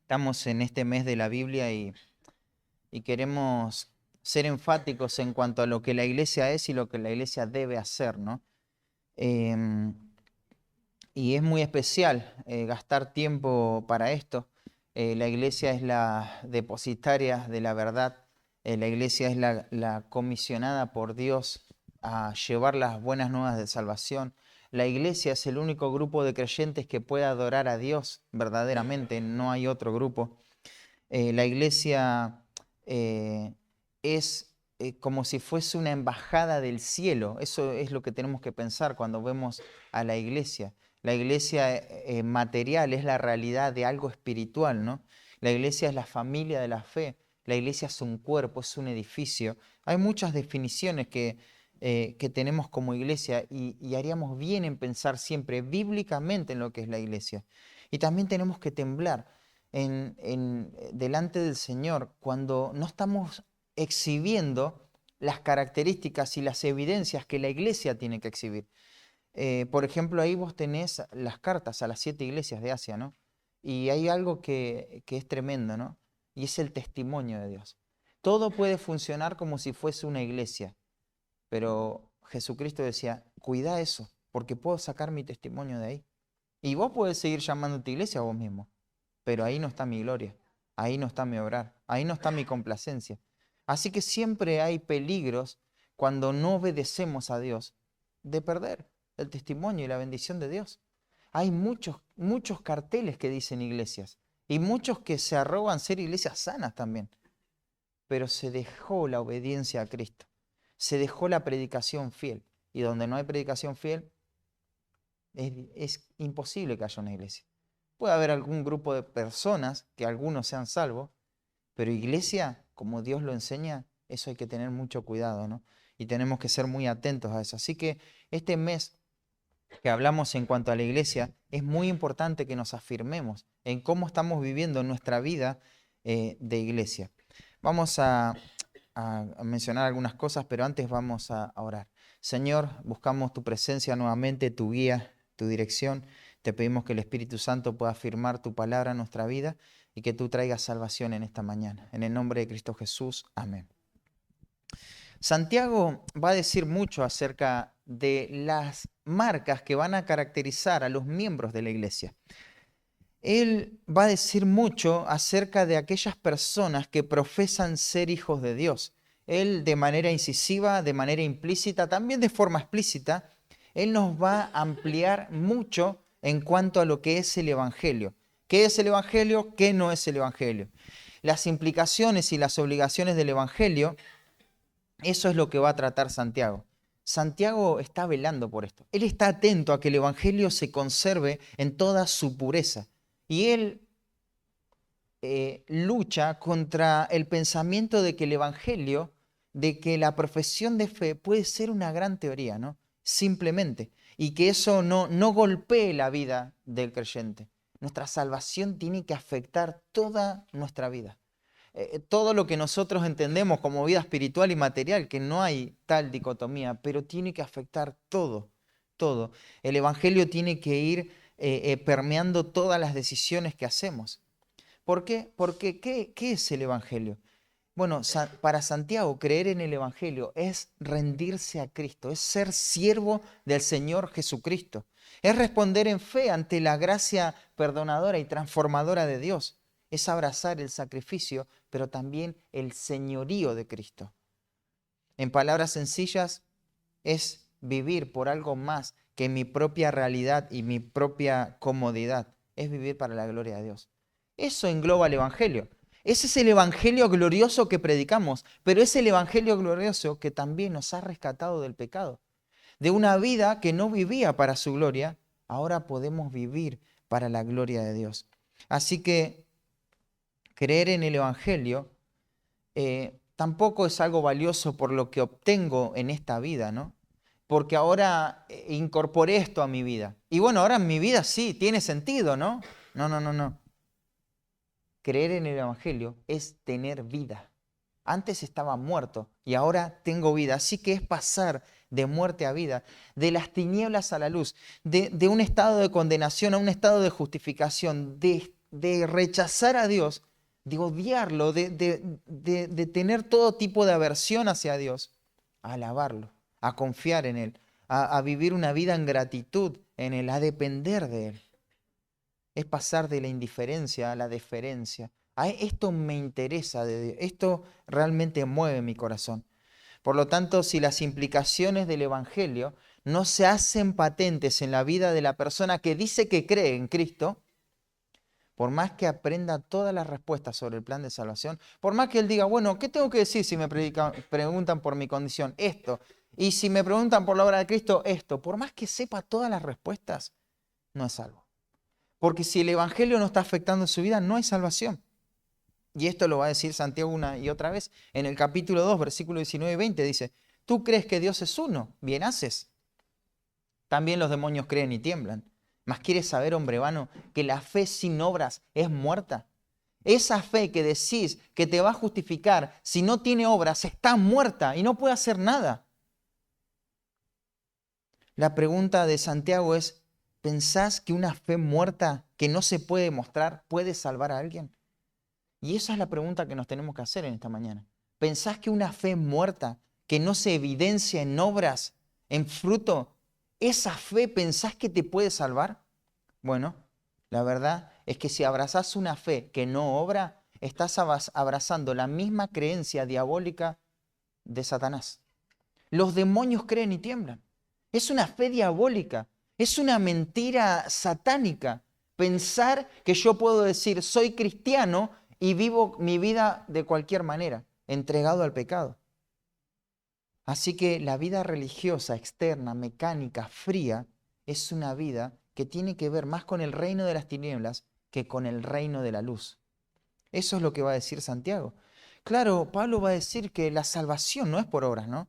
Estamos en este mes de la Biblia y queremos ser enfáticos en cuanto a lo que la iglesia es y lo que la iglesia debe hacer, ¿no? Em, y es muy especial gastar tiempo para esto. La iglesia es la depositaria de la verdad. La iglesia es la comisionada por Dios a llevar las buenas nuevas de salvación. La iglesia es el único grupo de creyentes que puede adorar a Dios verdaderamente. No hay otro grupo. La iglesia eh, es como si fuese una embajada del cielo. Eso es lo que tenemos que pensar cuando vemos a la iglesia. La iglesia material es la realidad de algo espiritual, ¿no? La iglesia es la familia de la fe. La iglesia es un cuerpo, es un edificio. Hay muchas definiciones que tenemos como iglesia y haríamos bien en pensar siempre bíblicamente en lo que es la iglesia. Y también tenemos que temblar delante del Señor cuando no estamos exhibiendo las características y las evidencias que la iglesia tiene que exhibir. Por ejemplo, ahí vos tenés las cartas a las 7 iglesias de Asia, ¿no? Y hay algo que es tremendo, ¿no? Y es el testimonio de Dios. Todo puede funcionar como si fuese una iglesia, pero Jesucristo decía, cuida eso, porque puedo sacar mi testimonio de ahí. Y vos podés seguir llamándote iglesia a vos mismo, pero ahí no está mi gloria, ahí no está mi obrar, ahí no está mi complacencia. Así que siempre hay peligros cuando no obedecemos a Dios de perder el testimonio y la bendición de Dios. Hay muchos carteles que dicen iglesias y muchos que se arrogan ser iglesias sanas también, pero se dejó la obediencia a Cristo, se dejó la predicación fiel y donde no hay predicación fiel es imposible que haya una iglesia. Puede haber algún grupo de personas que algunos sean salvos, pero iglesia, como Dios lo enseña, eso hay que tener mucho cuidado, ¿no? Y tenemos que ser muy atentos a eso. Así que este mes que hablamos en cuanto a la iglesia, es muy importante que nos afirmemos en cómo estamos viviendo nuestra vida de iglesia. Vamos a mencionar algunas cosas, pero antes vamos a orar. Señor, buscamos tu presencia nuevamente, tu guía, tu dirección. Te pedimos que el Espíritu Santo pueda afirmar tu palabra en nuestra vida y que tú traigas salvación en esta mañana. En el nombre de Cristo Jesús, amén. Santiago va a decir mucho acerca de las marcas que van a caracterizar a los miembros de la iglesia. Él va a decir mucho acerca de aquellas personas que profesan ser hijos de Dios. Él de manera incisiva, de manera implícita, también de forma explícita, él nos va a ampliar mucho en cuanto a lo que es el Evangelio. ¿Qué es el Evangelio? ¿Qué no es el Evangelio? Las implicaciones y las obligaciones del Evangelio, eso es lo que va a tratar Santiago. Santiago está velando por esto. Él está atento a que el Evangelio se conserve en toda su pureza. Y él lucha contra el pensamiento de que el Evangelio, de que la profesión de fe puede ser una gran teoría, ¿no? Simplemente. Y que eso no golpee la vida del creyente. Nuestra salvación tiene que afectar toda nuestra vida. Todo lo que nosotros entendemos como vida espiritual y material, que no hay tal dicotomía, pero tiene que afectar todo, todo. El Evangelio tiene que ir permeando todas las decisiones que hacemos. ¿Por qué? Porque ¿qué es el Evangelio? Bueno, para Santiago, creer en el Evangelio es rendirse a Cristo, es ser siervo del Señor Jesucristo, es responder en fe ante la gracia perdonadora y transformadora de Dios, es abrazar el sacrificio, pero también el señorío de Cristo. En palabras sencillas, es vivir por algo más que mi propia realidad y mi propia comodidad, es vivir para la gloria de Dios. Eso engloba el Evangelio. Ese es el Evangelio glorioso que predicamos, pero es el Evangelio glorioso que también nos ha rescatado del pecado. De una vida que no vivía para su gloria, ahora podemos vivir para la gloria de Dios. Así que creer en el Evangelio tampoco es algo valioso por lo que obtengo en esta vida, ¿no? Porque ahora incorporé esto a mi vida. Y bueno, ahora en mi vida sí, tiene sentido, ¿no? No, no, no, no. Creer en el Evangelio es tener vida. Antes estaba muerto y ahora tengo vida. Así que es pasar de muerte a vida, de las tinieblas a la luz, de un estado de condenación a un estado de justificación, de rechazar a Dios, de odiarlo, de tener todo tipo de aversión hacia Dios, a alabarlo, a confiar en Él, a vivir una vida en gratitud en Él, a depender de Él. Es pasar de la indiferencia a la deferencia. Esto me interesa de Dios, esto realmente mueve mi corazón. Por lo tanto, si las implicaciones del Evangelio no se hacen patentes en la vida de la persona que dice que cree en Cristo, por más que aprenda todas las respuestas sobre el plan de salvación, por más que él diga, bueno, ¿qué tengo que decir si me preguntan por mi condición? Esto. Y si me preguntan por la obra de Cristo, esto. Por más que sepa todas las respuestas, no es salvo. Porque si el Evangelio no está afectando su vida, no hay salvación. Y esto lo va a decir Santiago una y otra vez. En el capítulo 2, versículos 19 y 20 dice, ¿tú crees que Dios es uno? Bien haces. También los demonios creen y tiemblan. Mas quieres saber, hombre vano, que la fe sin obras es muerta. Esa fe que decís que te va a justificar, si no tiene obras, está muerta y no puede hacer nada. La pregunta de Santiago es, ¿pensás que una fe muerta que no se puede mostrar puede salvar a alguien? Y esa es la pregunta que nos tenemos que hacer en esta mañana. ¿Pensás que una fe muerta que no se evidencia en obras, en fruto, esa fe pensás que te puede salvar? Bueno, la verdad es que si abrazás una fe que no obra, estás abrazando la misma creencia diabólica de Satanás. Los demonios creen y tiemblan. Es una fe diabólica, es una mentira satánica. Pensar que yo puedo decir soy cristiano y vivo mi vida de cualquier manera, entregado al pecado. Así que la vida religiosa, externa, mecánica, fría, es una vida que tiene que ver más con el reino de las tinieblas que con el reino de la luz. Eso es lo que va a decir Santiago. Claro, Pablo va a decir que la salvación no es por obras, ¿no?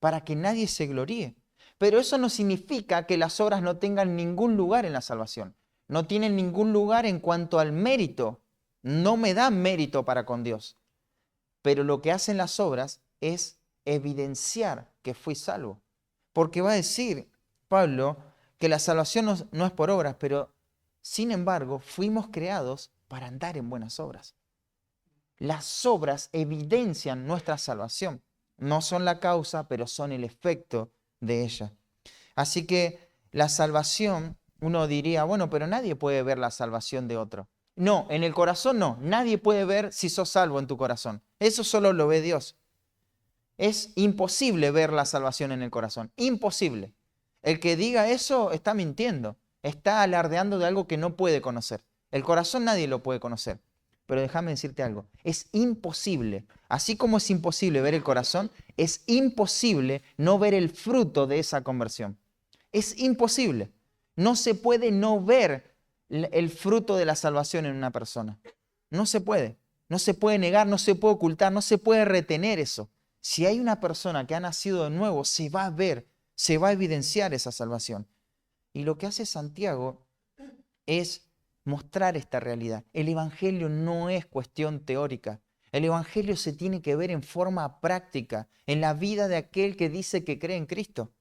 Para que nadie se gloríe. Pero eso no significa que las obras no tengan ningún lugar en la salvación. No tienen ningún lugar en cuanto al mérito. No me dan mérito para con Dios. Pero lo que hacen las obras es evidenciar que fui salvo. Porque va a decir Pablo que la salvación no es por obras, pero sin embargo fuimos creados para andar en buenas obras. Las obras evidencian nuestra salvación. No son la causa, pero son el efecto de ella. Así que la salvación, uno diría, bueno, pero nadie puede ver la salvación de otro. No, en el corazón no. Nadie puede ver si sos salvo en tu corazón. Eso solo lo ve Dios. Es imposible ver la salvación en el corazón. Imposible. El que diga eso está mintiendo. Está alardeando de algo que no puede conocer. El corazón nadie lo puede conocer. Pero déjame decirte algo. Es imposible. Así como es imposible ver el corazón, es imposible no ver el fruto de esa conversión. Es imposible. No se puede no ver el fruto de la salvación en una persona. No se puede. No se puede negar, no se puede ocultar, no se puede retener eso. Si hay una persona que ha nacido de nuevo, se va a ver, se va a evidenciar esa salvación. Y lo que hace Santiago es mostrar esta realidad. El Evangelio no es cuestión teórica. El Evangelio se tiene que ver en forma práctica, en la vida de aquel que dice que cree en Cristo.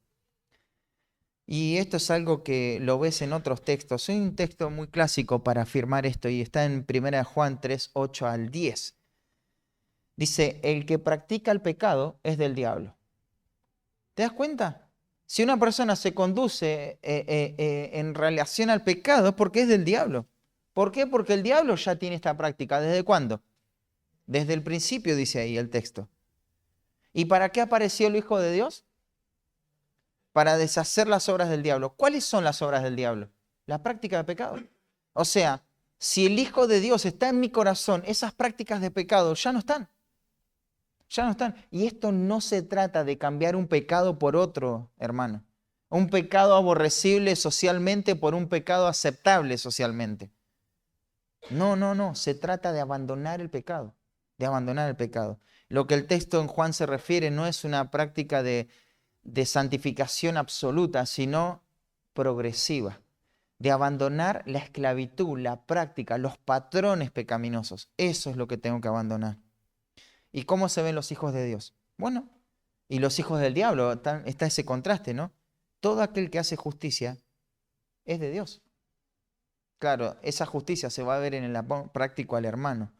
Y esto es algo que lo ves en otros textos. Hay un texto muy clásico para afirmar esto y está en 1 Juan 3, 8 al 10. Dice, el que practica el pecado es del diablo. ¿Te das cuenta? Si una persona se conduce en relación al pecado es porque es del diablo. ¿Por qué? Porque el diablo ya tiene esta práctica. ¿Desde cuándo? Desde el principio, dice ahí el texto. ¿Y para qué apareció el Hijo de Dios? Para deshacer las obras del diablo. ¿Cuáles son las obras del diablo? La práctica de pecado. O sea, si el Hijo de Dios está en mi corazón, esas prácticas de pecado ya no están. Ya no están. Y esto no se trata de cambiar un pecado por otro, hermano. Un pecado aborrecible socialmente por un pecado aceptable socialmente. No, no, no. Se trata de abandonar el pecado. De abandonar el pecado. Lo que el texto en Juan se refiere no es una práctica de santificación absoluta, sino progresiva. De abandonar la esclavitud, la práctica, los patrones pecaminosos. Eso es lo que tengo que abandonar. ¿Y cómo se ven los hijos de Dios? Bueno, y los hijos del diablo, está ese contraste, ¿no? Todo aquel que hace justicia es de Dios. Claro, esa justicia se va a ver en el amor práctico al hermano.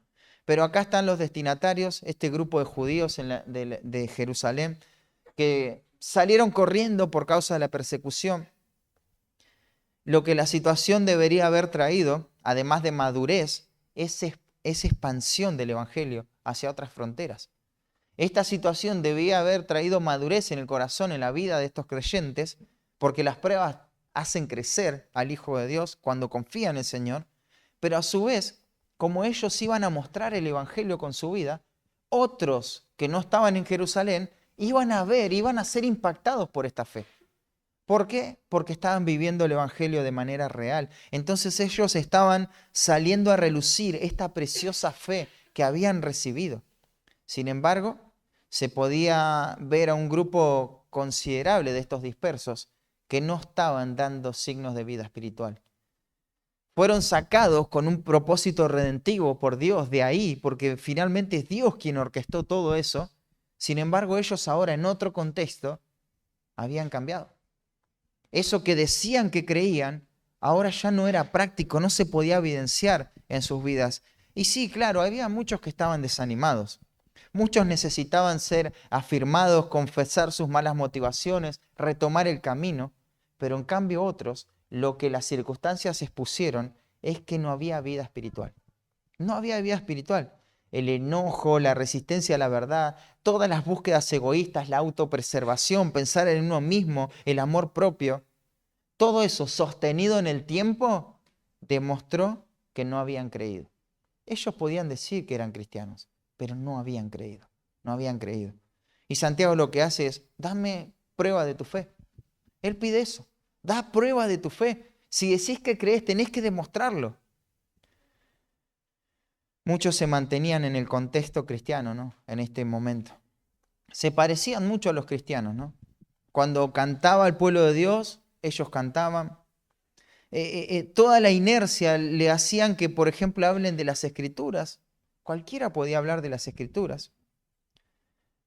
Pero acá están los destinatarios, este grupo de judíos de Jerusalén, que salieron corriendo por causa de la persecución. Lo que la situación debería haber traído, además de madurez, es expansión del Evangelio hacia otras fronteras. Esta situación debía haber traído madurez en el corazón, en la vida de estos creyentes, porque las pruebas hacen crecer al Hijo de Dios cuando confía en el Señor, pero a su vez, como ellos iban a mostrar el Evangelio con su vida, otros que no estaban en Jerusalén iban a ver, iban a ser impactados por esta fe. ¿Por qué? Porque estaban viviendo el Evangelio de manera real. Entonces ellos estaban saliendo a relucir esta preciosa fe que habían recibido. Sin embargo, se podía ver a un grupo considerable de estos dispersos que no estaban dando signos de vida espiritual. Fueron sacados con un propósito redentivo por Dios de ahí, porque finalmente es Dios quien orquestó todo eso. Sin embargo, ellos ahora en otro contexto habían cambiado. Eso que decían que creían, ahora ya no era práctico, no se podía evidenciar en sus vidas. Y sí, claro, había muchos que estaban desanimados. Muchos necesitaban ser afirmados, confesar sus malas motivaciones, retomar el camino, pero en cambio otros, lo que las circunstancias expusieron es que no había vida espiritual. No había vida espiritual. El enojo, la resistencia a la verdad, todas las búsquedas egoístas, la autopreservación, pensar en uno mismo, el amor propio, todo eso sostenido en el tiempo demostró que no habían creído. Ellos podían decir que eran cristianos, pero no habían creído, no habían creído. Y Santiago lo que hace es, dame prueba de tu fe. Él pide eso, da prueba de tu fe. Si decís que crees, tenés que demostrarlo. Muchos se mantenían en el contexto cristiano, ¿no? En este momento. Se parecían mucho a los cristianos, ¿no? Cuando cantaba el pueblo de Dios, ellos cantaban. Toda la inercia le hacían que, por ejemplo, hablen de las Escrituras. Cualquiera podía hablar de las Escrituras.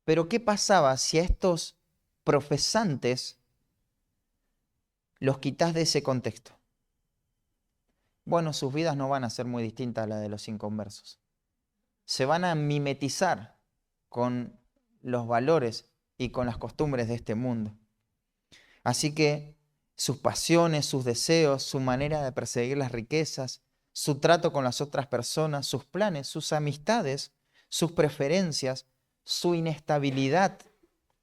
Pero ¿qué pasaba si a estos profesantes los quitas de ese contexto? Bueno, sus vidas no van a ser muy distintas a las de los inconversos. Se van a mimetizar con los valores y con las costumbres de este mundo. Así que sus pasiones, sus deseos, su manera de perseguir las riquezas, su trato con las otras personas, sus planes, sus amistades, sus preferencias, su inestabilidad,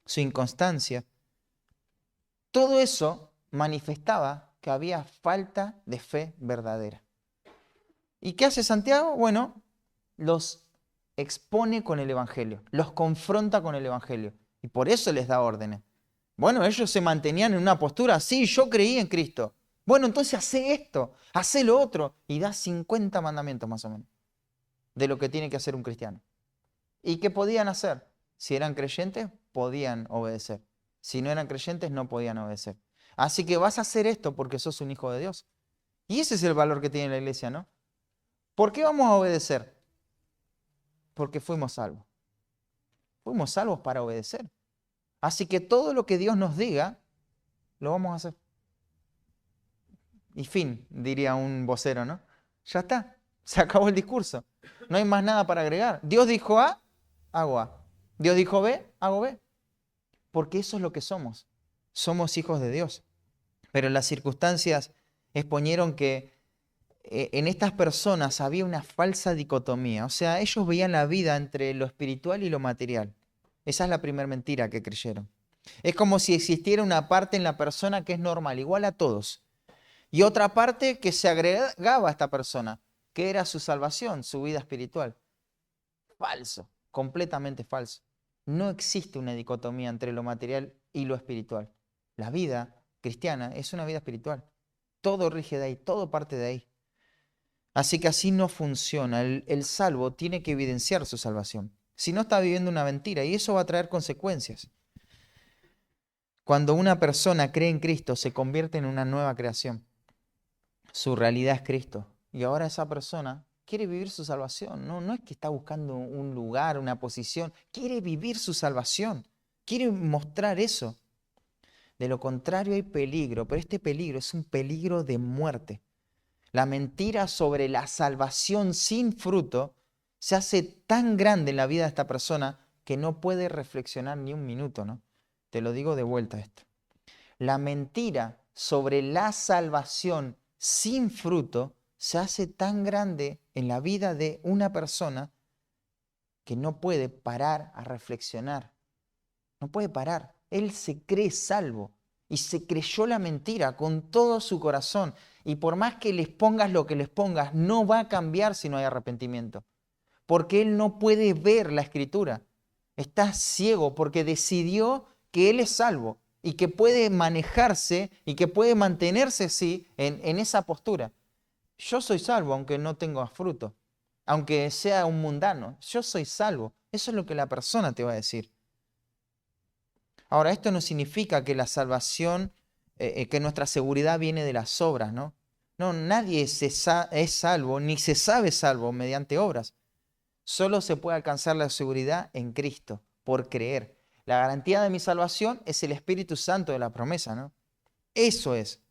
su inconstancia, todo eso manifestaba que había falta de fe verdadera. ¿Y qué hace Santiago? Bueno, los expone con el Evangelio, los confronta con el Evangelio y por eso les da órdenes. Bueno, ellos se mantenían en una postura, sí, yo creí en Cristo. Bueno, entonces hace esto, hace lo otro y da 50 mandamientos más o menos de lo que tiene que hacer un cristiano. ¿Y qué podían hacer? Si eran creyentes, podían obedecer. Si no eran creyentes, no podían obedecer. Así que vas a hacer esto porque sos un hijo de Dios. Y ese es el valor que tiene la iglesia, ¿no? ¿Por qué vamos a obedecer? Porque fuimos salvos. Fuimos salvos para obedecer. Así que todo lo que Dios nos diga, lo vamos a hacer. Y fin, diría un vocero, ¿no? Ya está, se acabó el discurso. No hay más nada para agregar. Dios dijo A, hago A. Dios dijo B, hago B. Porque eso es lo que somos. Somos hijos de Dios. Pero las circunstancias exponieron que en estas personas había una falsa dicotomía. O sea, ellos veían la vida entre lo espiritual y lo material. Esa es la primera mentira que creyeron. Es como si existiera una parte en la persona que es normal, igual a todos. Y otra parte que se agregaba a esta persona, que era su salvación, su vida espiritual. Falso, completamente falso. No existe una dicotomía entre lo material y lo espiritual. La vida cristiana es una vida espiritual. Todo rige de ahí, todo parte de ahí. Así que así no funciona. El salvo tiene que evidenciar su salvación. Si no, está viviendo una mentira y eso va a traer consecuencias. Cuando una persona cree en Cristo, se convierte en una nueva creación. Su realidad es Cristo. Y ahora esa persona quiere vivir su salvación. No es que está buscando un lugar, una posición. Quiere vivir su salvación. Quiere mostrar eso. De lo contrario hay peligro, pero este peligro es un peligro de muerte. La mentira sobre la salvación sin fruto se hace tan grande en la vida de esta persona que no puede reflexionar ni un minuto, ¿no? Te lo digo de vuelta esto. La mentira sobre la salvación sin fruto se hace tan grande en la vida de una persona que no puede parar a reflexionar. No puede parar. Él se cree salvo y se creyó la mentira con todo su corazón. Y por más que les pongas lo que les pongas, no va a cambiar si no hay arrepentimiento. Porque él no puede ver la escritura. Está ciego porque decidió que él es salvo y que puede manejarse y que puede mantenerse así en esa postura. Yo soy salvo aunque no tenga fruto, aunque sea un mundano. Yo soy salvo. Eso es lo que la persona te va a decir. Ahora, esto no significa que la salvación, que nuestra seguridad viene de las obras, ¿no? No, nadie es salvo, ni se sabe salvo mediante obras. Solo se puede alcanzar la seguridad en Cristo, por creer. La garantía de mi salvación es el Espíritu Santo de la promesa, ¿no? Eso es.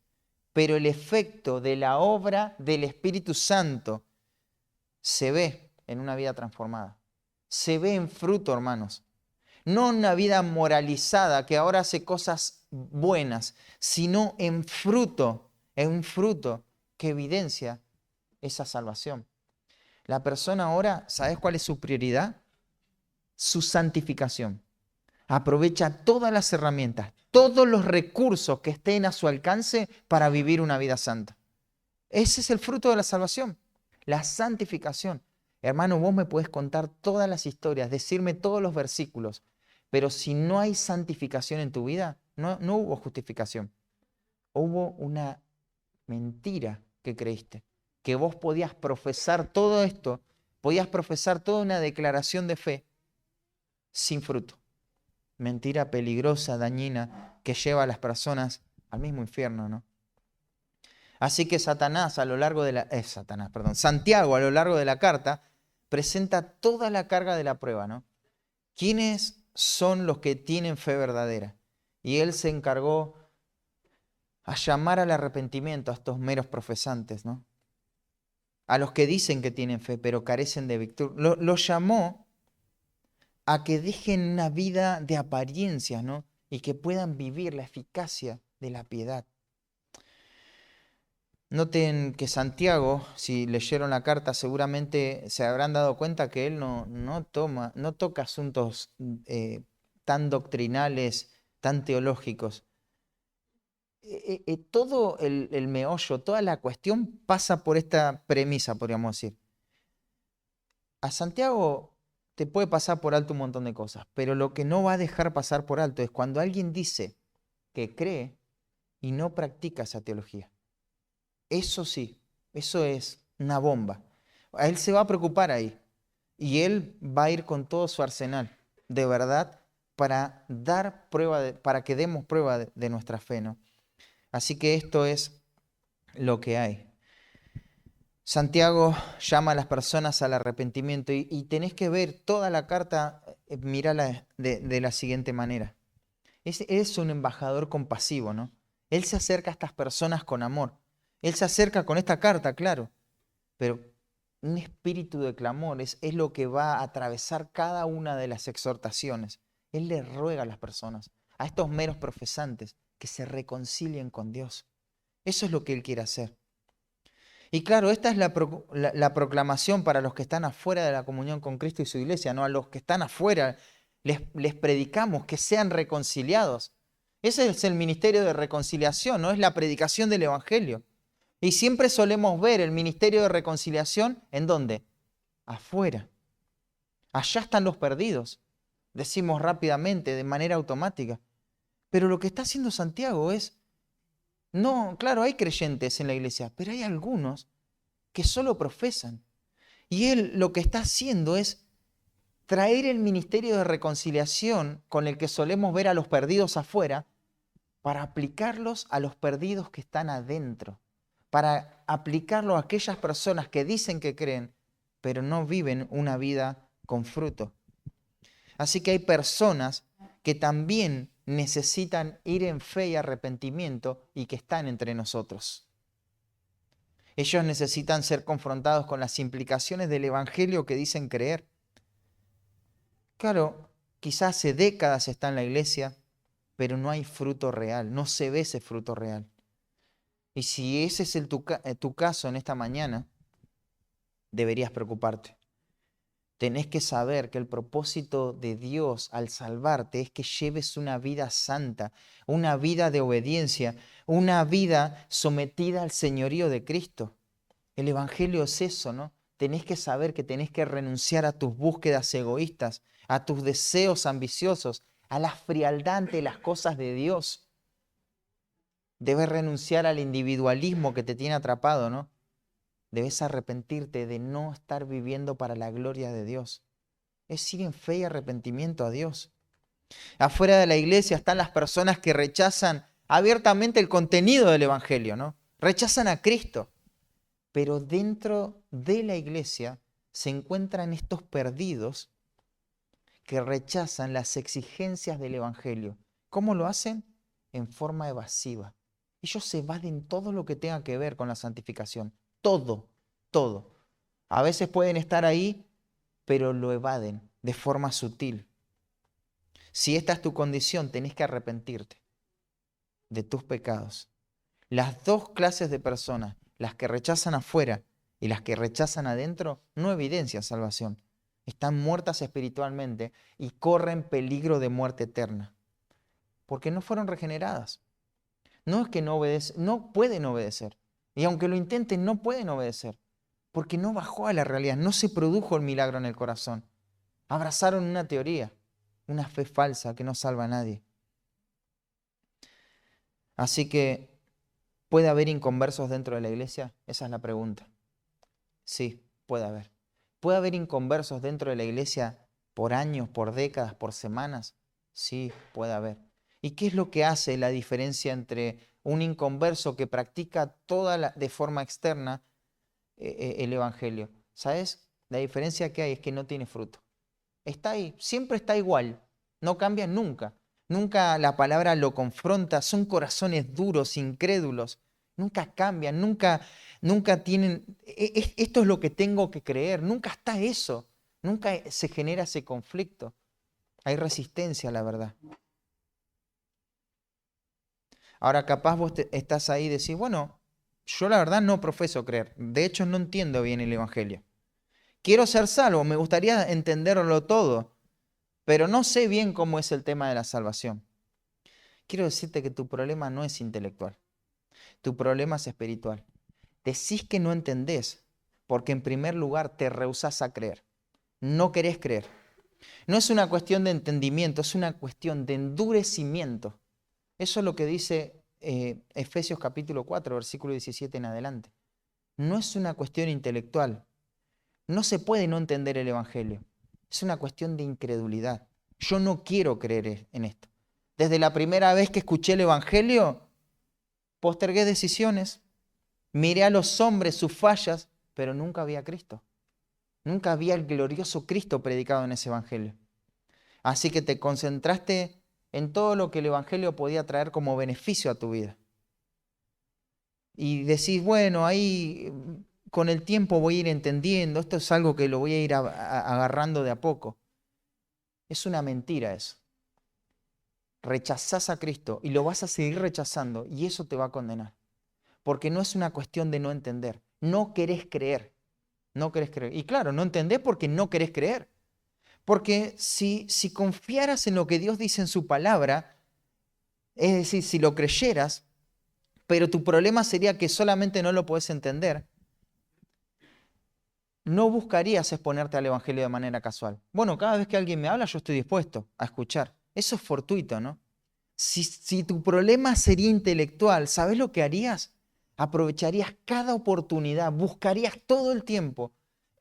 Pero el efecto de la obra del Espíritu Santo se ve en una vida transformada. Se ve en fruto, hermanos. No una vida moralizada que ahora hace cosas buenas, sino en un fruto que evidencia esa salvación. La persona ahora, ¿sabes cuál es su prioridad? Su santificación. Aprovecha todas las herramientas, todos los recursos que estén a su alcance para vivir una vida santa. Ese es el fruto de la salvación, la santificación. Hermano, vos me puedes contar todas las historias, decirme todos los versículos, pero si no hay santificación en tu vida, no hubo justificación. Hubo una mentira que creíste, que vos podías profesar todo esto, podías profesar toda una declaración de fe sin fruto. Mentira peligrosa, dañina, que lleva a las personas al mismo infierno, ¿no? Así que Satanás a lo largo de Santiago a lo largo de la carta presenta toda la carga de la prueba, ¿no? ¿Quiénes son los que tienen fe verdadera? Y él se encargó a llamar al arrepentimiento a estos meros profesantes, ¿no? A los que dicen que tienen fe, pero carecen de virtud. Los llamó a que dejen una vida de apariencias, ¿no? Y que puedan vivir la eficacia de la piedad. Noten que Santiago, si leyeron la carta, seguramente se habrán dado cuenta que él no toca asuntos tan doctrinales, tan teológicos. Todo el meollo, toda la cuestión pasa por esta premisa, podríamos decir. A Santiago te puede pasar por alto un montón de cosas, pero lo que no va a dejar pasar por alto es cuando alguien dice que cree y no practica esa teología. Eso sí, eso es una bomba. A él se va a preocupar ahí y él va a ir con todo su arsenal, de verdad, para dar prueba, para que demos prueba de nuestra fe, ¿no? Así que esto es lo que hay. Santiago llama a las personas al arrepentimiento y tenés que ver toda la carta, mírala de la siguiente manera. Es un embajador compasivo, ¿no? Él se acerca a estas personas con amor. Él se acerca con esta carta, claro, pero un espíritu de clamor es lo que va a atravesar cada una de las exhortaciones. Él le ruega a las personas, a estos meros profesantes, que se reconcilien con Dios. Eso es lo que él quiere hacer. Y claro, esta es la proclamación para los que están afuera de la comunión con Cristo y su iglesia, ¿no? A los que están afuera les predicamos que sean reconciliados. Ese es el ministerio de reconciliación, ¿no? Es la predicación del Evangelio. Y siempre solemos ver el ministerio de reconciliación, ¿en dónde? Afuera. Allá están los perdidos, decimos rápidamente, de manera automática. Pero lo que está haciendo Santiago es, no, claro, hay creyentes en la iglesia, pero hay algunos que solo profesan. Y él lo que está haciendo es traer el ministerio de reconciliación con el que solemos ver a los perdidos afuera para aplicarlos a los perdidos que están adentro, para aplicarlo a aquellas personas que dicen que creen, pero no viven una vida con fruto. Así que hay personas que también necesitan ir en fe y arrepentimiento y que están entre nosotros. Ellos necesitan ser confrontados con las implicaciones del evangelio que dicen creer. Claro, quizás hace décadas está en la iglesia, pero no hay fruto real, no se ve ese fruto real. Y si ese es tu caso en esta mañana, deberías preocuparte. Tenés que saber que el propósito de Dios al salvarte es que lleves una vida santa, una vida de obediencia, una vida sometida al señorío de Cristo. El evangelio es eso, ¿no? Tenés que saber que tenés que renunciar a tus búsquedas egoístas, a tus deseos ambiciosos, a la frialdad ante las cosas de Dios. Debes renunciar al individualismo que te tiene atrapado, ¿no? Debes arrepentirte de no estar viviendo para la gloria de Dios. Es ir en fe y arrepentimiento a Dios. Afuera de la iglesia están las personas que rechazan abiertamente el contenido del evangelio, ¿no? Rechazan a Cristo. Pero dentro de la iglesia se encuentran estos perdidos que rechazan las exigencias del evangelio. ¿Cómo lo hacen? En forma evasiva. Ellos evaden todo lo que tenga que ver con la santificación. Todo, todo. A veces pueden estar ahí, pero lo evaden de forma sutil. Si esta es tu condición, tenés que arrepentirte de tus pecados. Las dos clases de personas, las que rechazan afuera y las que rechazan adentro, no evidencian salvación. Están muertas espiritualmente y corren peligro de muerte eterna, porque no fueron regeneradas. No es que no obedecen, no pueden obedecer. Y aunque lo intenten, no pueden obedecer, porque no bajó a la realidad, no se produjo el milagro en el corazón. Abrazaron una teoría, una fe falsa que no salva a nadie. Así que, ¿puede haber inconversos dentro de la iglesia? Esa es la pregunta. Sí, puede haber. ¿Puede haber inconversos dentro de la iglesia por años, por décadas, por semanas? Sí, puede haber. ¿Y qué es lo que hace la diferencia entre un inconverso que practica de forma externa el evangelio? ¿Sabes? La diferencia que hay es que no tiene fruto. Está ahí, siempre está igual, no cambia nunca. Nunca la palabra lo confronta, son corazones duros, incrédulos, nunca cambian, nunca tienen, esto es lo que tengo que creer, nunca está eso, nunca se genera ese conflicto. Hay resistencia a la verdad. Ahora capaz vos estás ahí y decís, bueno, yo la verdad no profeso creer, de hecho no entiendo bien el evangelio. Quiero ser salvo, me gustaría entenderlo todo, pero no sé bien cómo es el tema de la salvación. Quiero decirte que tu problema no es intelectual, tu problema es espiritual. Decís que no entendés, porque en primer lugar te rehusás a creer. No querés creer. No es una cuestión de entendimiento, es una cuestión de endurecimiento. Eso es lo que dice Efesios capítulo 4, versículo 17 en adelante. No es una cuestión intelectual. No se puede no entender el Evangelio. Es una cuestión de incredulidad. Yo no quiero creer en esto. Desde la primera vez que escuché el Evangelio, postergué decisiones, miré a los hombres sus fallas, pero nunca vi a Cristo. Nunca vi al glorioso Cristo predicado en ese Evangelio. Así que te concentraste en todo lo que el Evangelio podía traer como beneficio a tu vida. Y decís, bueno, ahí con el tiempo voy a ir entendiendo, esto es algo que lo voy a ir agarrando de a poco. Es una mentira eso. Rechazás a Cristo y lo vas a seguir rechazando y eso te va a condenar. Porque no es una cuestión de no entender. No querés creer. No querés creer. Y claro, no entendés porque no querés creer. Porque si confiaras en lo que Dios dice en su palabra, es decir, si lo creyeras, pero tu problema sería que solamente no lo podés entender, no buscarías exponerte al Evangelio de manera casual. Bueno, cada vez que alguien me habla, yo estoy dispuesto a escuchar. Eso es fortuito, ¿no? Si tu problema sería intelectual, ¿sabes lo que harías? Aprovecharías cada oportunidad, buscarías todo el tiempo,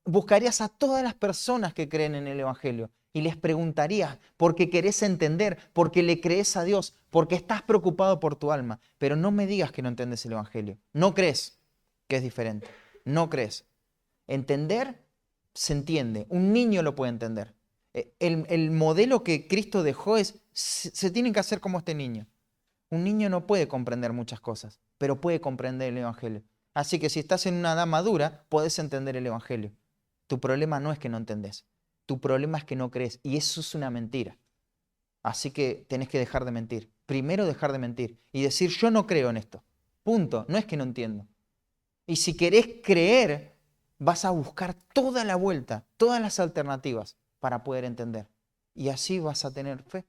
buscarías a todas las personas que creen en el Evangelio y les preguntarías porque querés entender, porque le crees a Dios, porque estás preocupado por tu alma. Pero no me digas que no entiendes el Evangelio. No crees que es diferente. No crees. Entender se entiende. Un niño lo puede entender. El modelo que Cristo dejó es, se tienen que hacer como este niño. Un niño no puede comprender muchas cosas, pero puede comprender el Evangelio. Así que si estás en una edad madura, podés entender el Evangelio. Tu problema no es que no entendés. Tu problema es que no crees. Y eso es una mentira. Así que tenés que dejar de mentir. Primero dejar de mentir y decir, yo no creo en esto. Punto. No es que no entiendo. Y si querés creer, vas a buscar toda la vuelta, todas las alternativas para poder entender. Y así vas a tener fe.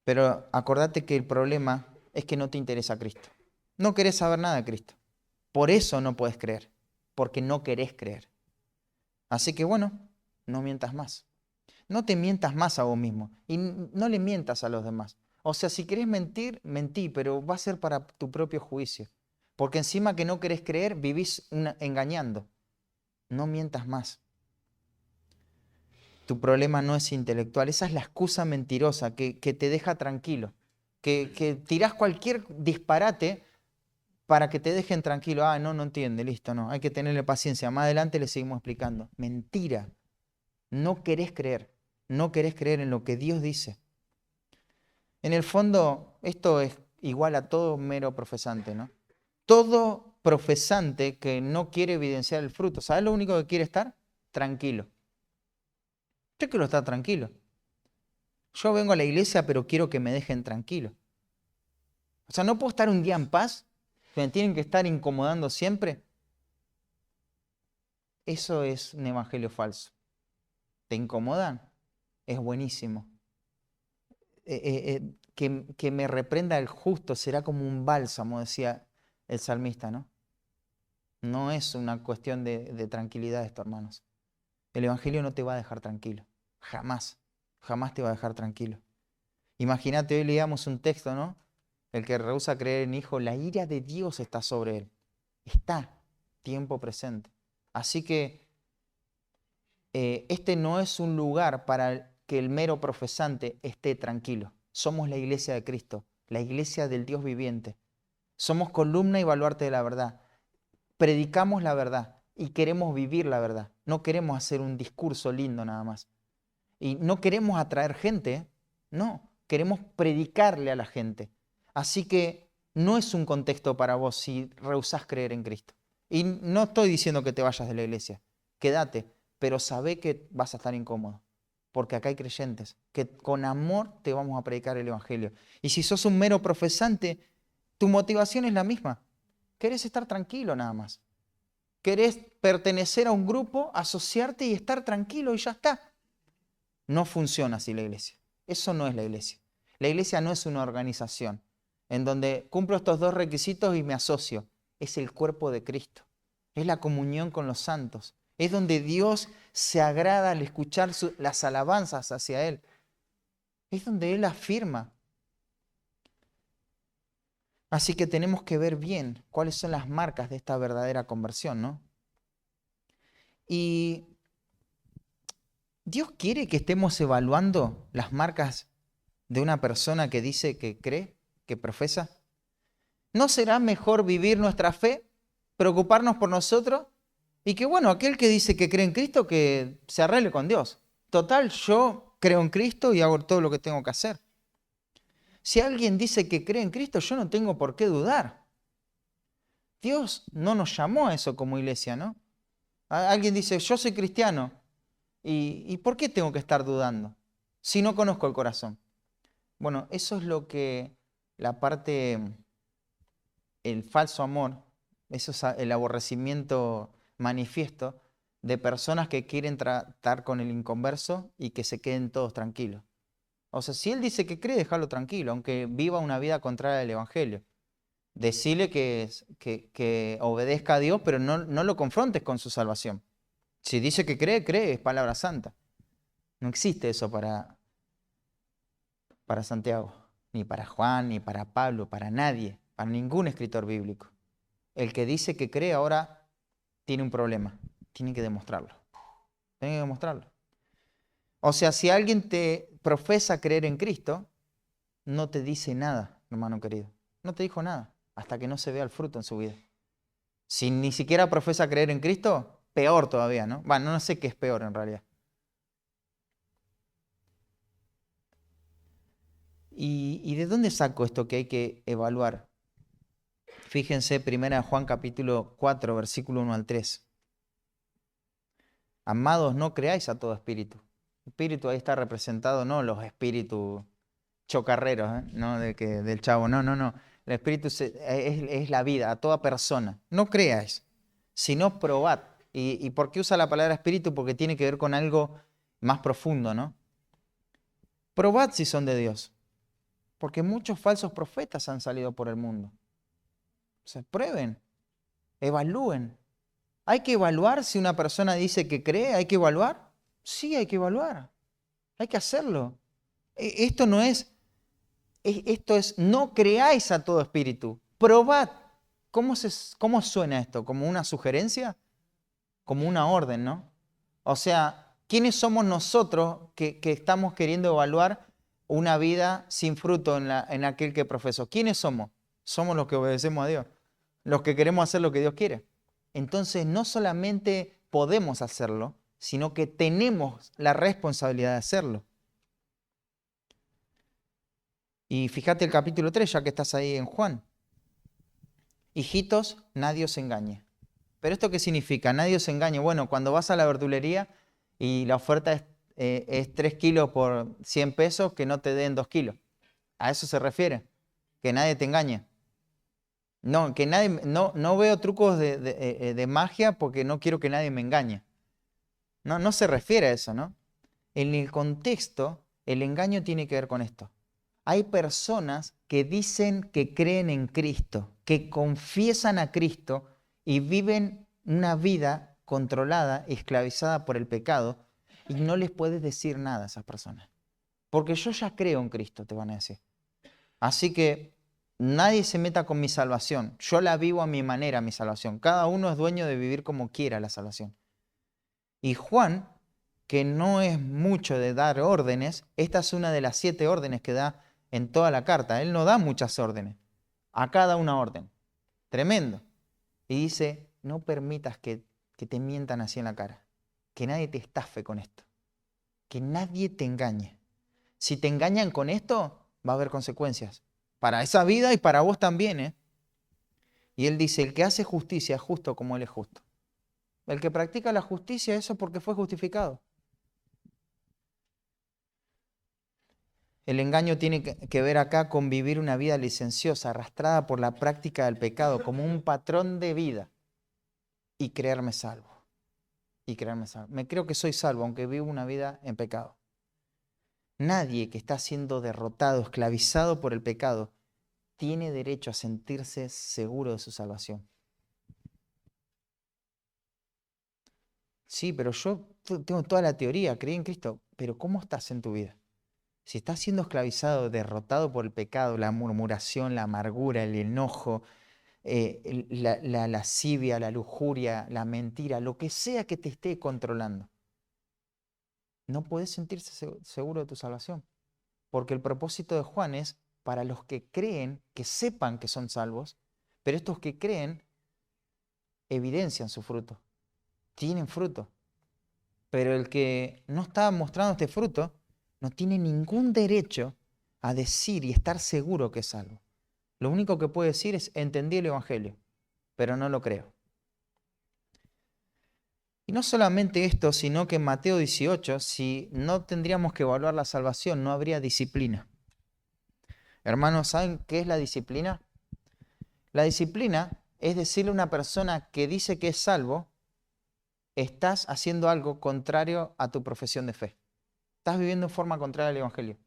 Pero acordate que el problema es que no te interesa Cristo. No querés saber nada de Cristo. Por eso no puedes creer, porque no querés creer. Así que bueno, no mientas más. No te mientas más a vos mismo y no le mientas a los demás. O sea, si querés mentir, mentí, pero va a ser para tu propio juicio. Porque encima que no querés creer, vivís engañando. No mientas más. Tu problema no es intelectual. Esa es la excusa mentirosa que te deja tranquilo. Que tirás cualquier disparate para que te dejen tranquilo. Ah, no, no entiende, listo, no. Hay que tenerle paciencia. Más adelante le seguimos explicando. Mentira. No querés creer. No querés creer en lo que Dios dice. En el fondo, esto es igual a todo mero profesante, ¿no? Todo profesante que no quiere evidenciar el fruto, ¿sabes lo único que quiere estar? Tranquilo. Yo quiero estar tranquilo. Yo vengo a la iglesia, pero quiero que me dejen tranquilo. O sea, no puedo estar un día en paz, me tienen que estar incomodando siempre. Eso es un evangelio falso. ¿Te incomodan? Es buenísimo. Que me reprenda el justo será como un bálsamo, decía el salmista, ¿no? No es una cuestión de tranquilidad esto, hermanos. El Evangelio no te va a dejar tranquilo. Jamás. Jamás te va a dejar tranquilo. Imagínate, hoy leíamos un texto, ¿no? El que rehúsa creer en hijo, la ira de Dios está sobre él. Está, tiempo presente. Así que este no es un lugar para que el mero profesante esté tranquilo. Somos la iglesia de Cristo, la iglesia del Dios viviente. Somos columna y baluarte de la verdad. Predicamos la verdad y queremos vivir la verdad. No queremos hacer un discurso lindo nada más. Y no queremos atraer gente, ¿eh? No, queremos predicarle a la gente. Así que no es un contexto para vos si rehusás creer en Cristo. Y no estoy diciendo que te vayas de la iglesia, quédate, pero sabé que vas a estar incómodo, porque acá hay creyentes que con amor te vamos a predicar el Evangelio. Y si sos un mero profesante, tu motivación es la misma. Querés estar tranquilo nada más. Querés pertenecer a un grupo, asociarte y estar tranquilo y ya está. No funciona así la iglesia. Eso no es la iglesia. La iglesia no es una organización en donde cumplo estos dos requisitos y me asocio. Es el cuerpo de Cristo. Es la comunión con los santos. Es donde Dios se agrada al escuchar las alabanzas hacia Él. Es donde Él afirma. Así que tenemos que ver bien cuáles son las marcas de esta verdadera conversión, ¿no? Y Dios quiere que estemos evaluando las marcas de una persona que dice que cree, que profesa. ¿No será mejor vivir nuestra fe, preocuparnos por nosotros y que, bueno, aquel que dice que cree en Cristo, que se arregle con Dios? Total, yo creo en Cristo y hago todo lo que tengo que hacer. Si alguien dice que cree en Cristo, yo no tengo por qué dudar. Dios no nos llamó a eso como iglesia, ¿no? Alguien dice, yo soy cristiano, ¿y por qué tengo que estar dudando si no conozco el corazón? Bueno, eso es lo que la parte, el falso amor, eso es el aborrecimiento manifiesto de personas que quieren tratar con el inconverso y que se queden todos tranquilos. O sea, si él dice que cree, déjalo tranquilo, aunque viva una vida contraria al Evangelio. Decile que obedezca a Dios, pero no lo confrontes con su salvación. Si dice que cree, cree, es palabra santa. No existe eso para Santiago, ni para Juan, ni para Pablo, para nadie, para ningún escritor bíblico. El que dice que cree ahora tiene un problema, tiene que demostrarlo. Tiene que demostrarlo. O sea, si alguien te profesa creer en Cristo, no te dice nada, hermano querido. No te dijo nada hasta que no se vea el fruto en su vida. Si ni siquiera profesa creer en Cristo, peor todavía, ¿no? Bueno, no sé qué es peor en realidad. ¿Y de dónde saco esto que hay que evaluar? Fíjense, 1 Juan capítulo 4, versículo 1 al 3. Amados, no creáis a todo espíritu. Espíritu ahí está representado, no los espíritus chocarreros, ¿no? Del Chavo. No, no, no. El espíritu es la vida, a toda persona. No creáis, sino probad. ¿Y por qué usa la palabra espíritu? Porque tiene que ver con algo más profundo, ¿no? Probad si son de Dios. Porque muchos falsos profetas han salido por el mundo. O sea, prueben, evalúen. ¿Hay que evaluar si una persona dice que cree? ¿Hay que evaluar? Sí, hay que evaluar. Hay que hacerlo. Esto no esto es, no creáis a todo espíritu. Probad. ¿Cómo suena esto? ¿Como una sugerencia? Como una orden, ¿no? O sea, ¿quiénes somos nosotros que estamos queriendo evaluar una vida sin fruto en aquel que profesó? ¿Quiénes somos? Somos los que obedecemos a Dios, los que queremos hacer lo que Dios quiere. Entonces, no solamente podemos hacerlo, sino que tenemos la responsabilidad de hacerlo. Y fíjate el capítulo 3, ya que estás ahí en Juan. Hijitos, nadie os engañe. ¿Pero esto qué significa? Nadie os engañe. Bueno, cuando vas a la verdulería y la oferta es 3 kilos por 100 pesos, que no te den 2 kilos. A eso se refiere. Que nadie te engañe. No, que nadie, no veo trucos de magia porque no quiero que nadie me engañe. No, no se refiere a eso, ¿no? En el contexto, el engaño tiene que ver con esto. Hay personas que dicen que creen en Cristo, que confiesan a Cristo y viven una vida controlada, esclavizada por el pecado, y no les puedes decir nada a esas personas. Porque yo ya creo en Cristo, te van a decir. Así que nadie se meta con mi salvación. Yo la vivo a mi manera, mi salvación. Cada uno es dueño de vivir como quiera la salvación. Y Juan, que no es mucho de dar órdenes, esta es una de las 7 órdenes que da en toda la carta. Él no da muchas órdenes, a cada una orden. Tremendo. Y dice, no permitas que te mientan así en la cara, que nadie te estafe con esto, que nadie te engañe. Si te engañan con esto, va a haber consecuencias para esa vida y para vos también, ¿eh? Y él dice, el que hace justicia es justo como él es justo. El que practica la justicia, eso porque fue justificado. El engaño tiene que ver acá con vivir una vida licenciosa, arrastrada por la práctica del pecado, como un patrón de vida, y creerme salvo. Y creerme salvo. Me creo que soy salvo, aunque vivo una vida en pecado. Nadie que está siendo derrotado, esclavizado por el pecado, tiene derecho a sentirse seguro de su salvación. Sí, pero yo tengo toda la teoría, creí en Cristo, pero ¿cómo estás en tu vida? Si estás siendo esclavizado, derrotado por el pecado, la murmuración, la amargura, el enojo, la lascivia, la lujuria, la mentira, lo que sea que te esté controlando, no puedes sentirse seguro de tu salvación. Porque el propósito de Juan es para los que creen, que sepan que son salvos, pero estos que creen evidencian su fruto, tienen fruto. Pero el que no está mostrando este fruto no tiene ningún derecho a decir y estar seguro que es salvo. Lo único que puede decir es, entendí el Evangelio, pero no lo creo. Y no solamente esto, sino que en Mateo 18, si no tendríamos que evaluar la salvación, no habría disciplina. Hermanos, ¿saben qué es la disciplina? La disciplina es decirle a una persona que dice que es salvo, estás haciendo algo contrario a tu profesión de fe. Estás viviendo en forma contraria al Evangelio. O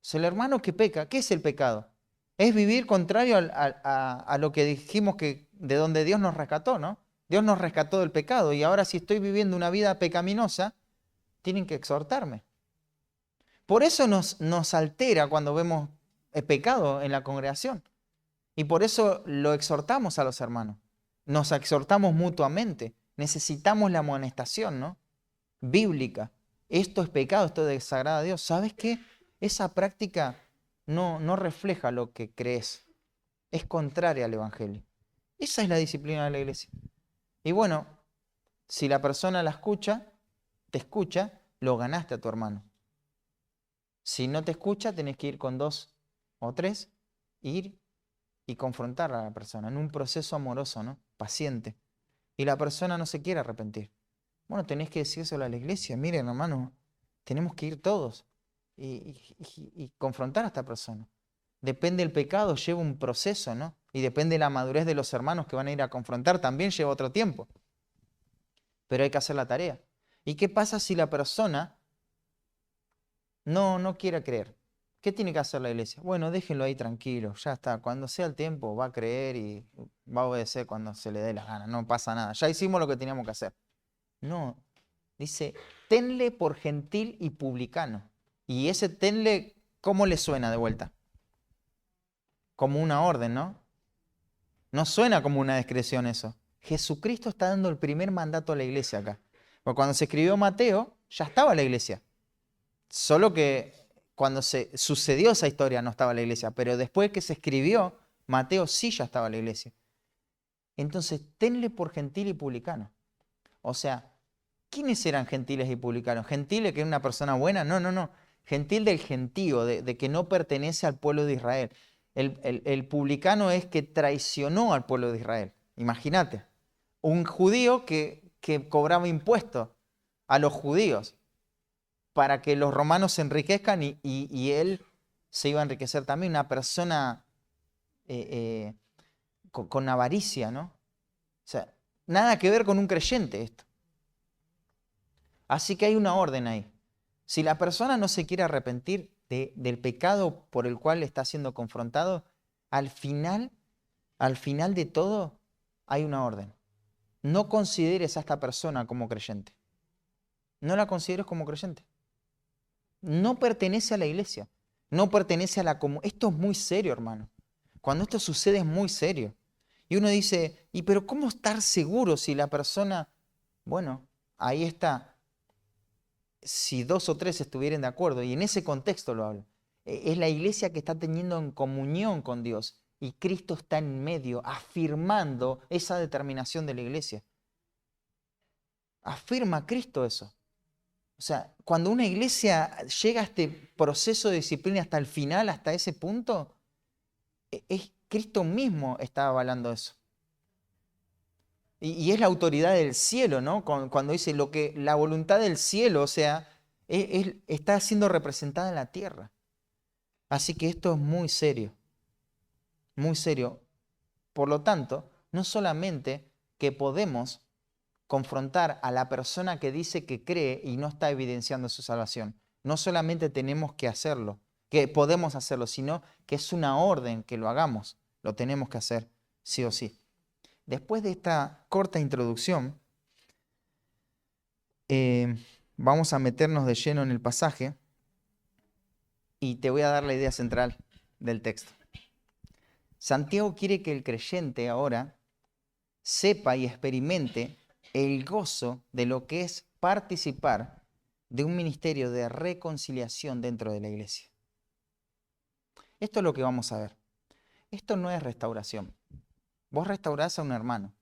sea, el hermano que peca, ¿qué es el pecado? Es vivir contrario a lo que dijimos que de donde Dios nos rescató, ¿no? Dios nos rescató del pecado y ahora si estoy viviendo una vida pecaminosa, tienen que exhortarme. Por eso nos altera cuando vemos el pecado en la congregación. Y por eso lo exhortamos a los hermanos. Nos exhortamos mutuamente. Necesitamos la amonestación, ¿no? Bíblica. Esto es pecado, esto desagrada a Dios. ¿Sabes qué? Esa práctica no refleja lo que crees. Es contraria al Evangelio. Esa es la disciplina de la iglesia. Y bueno, si la persona te escucha, lo ganaste a tu hermano. Si no te escucha, tenés que ir con 2 o 3, ir y confrontar a la persona en un proceso amoroso, ¿no? Paciente. Y la persona no se quiere arrepentir. Bueno, tenés que decírselo a la iglesia. Miren, hermano, tenemos que ir todos y confrontar a esta persona. Depende del pecado, lleva un proceso, ¿no? Y depende de la madurez de los hermanos que van a ir a confrontar, también lleva otro tiempo. Pero hay que hacer la tarea. ¿Y qué pasa si la persona no quiere creer? ¿Qué tiene que hacer la iglesia? Bueno, déjenlo ahí tranquilo, ya está. Cuando sea el tiempo va a creer y va a obedecer cuando se le dé la gana. No pasa nada. Ya hicimos lo que teníamos que hacer. No, dice, tenle por gentil y publicano. Y ese tenle, ¿cómo le suena de vuelta? Como una orden, ¿no? No suena como una discreción eso. Jesucristo está dando el primer mandato a la iglesia acá. Porque cuando se escribió Mateo, ya estaba la iglesia. Solo que cuando se sucedió esa historia no estaba la iglesia. Pero después que se escribió, Mateo sí ya estaba la iglesia. Entonces, tenle por gentil y publicano. O sea, ¿quiénes eran gentiles y publicanos? ¿Gentile que es una persona buena? No, no, no. Gentil del gentío, de que no pertenece al pueblo de Israel. El publicano es que traicionó al pueblo de Israel. Imagínate. Un judío que cobraba impuestos a los judíos para que los romanos se enriquezcan y él se iba a enriquecer también. Una persona con avaricia, ¿no? O sea, nada que ver con un creyente esto. Así que hay una orden ahí. Si la persona no se quiere arrepentir del pecado por el cual está siendo confrontado, al final de todo, hay una orden. No consideres a esta persona como creyente. No la consideres como creyente. No pertenece a la iglesia. No pertenece a la comunidad. Esto es muy serio, hermano. Cuando esto sucede es muy serio. Y uno dice, ¿y pero cómo estar seguro si la persona... Bueno, ahí está. Si 2 o 3 estuvieran de acuerdo, y en ese contexto lo hablo, es la iglesia que está teniendo en comunión con Dios y Cristo está en medio, afirmando esa determinación de la iglesia. Afirma Cristo eso. O sea, cuando una iglesia llega a este proceso de disciplina hasta el final, hasta ese punto, es Cristo mismo está avalando eso. Y es la autoridad del cielo, ¿no? Cuando dice lo que la voluntad del cielo, o sea, está siendo representada en la tierra. Así que esto es muy serio, muy serio. Por lo tanto, no solamente que podemos confrontar a la persona que dice que cree y no está evidenciando su salvación, no solamente tenemos que hacerlo, que podemos hacerlo, sino que es una orden que lo hagamos, lo tenemos que hacer sí o sí. Después de esta corta introducción, vamos a meternos de lleno en el pasaje y te voy a dar la idea central del texto. Santiago quiere que el creyente ahora sepa y experimente el gozo de lo que es participar de un ministerio de reconciliación dentro de la iglesia. Esto es lo que vamos a ver. Esto no es restauración. Vos restaurás a un hermano.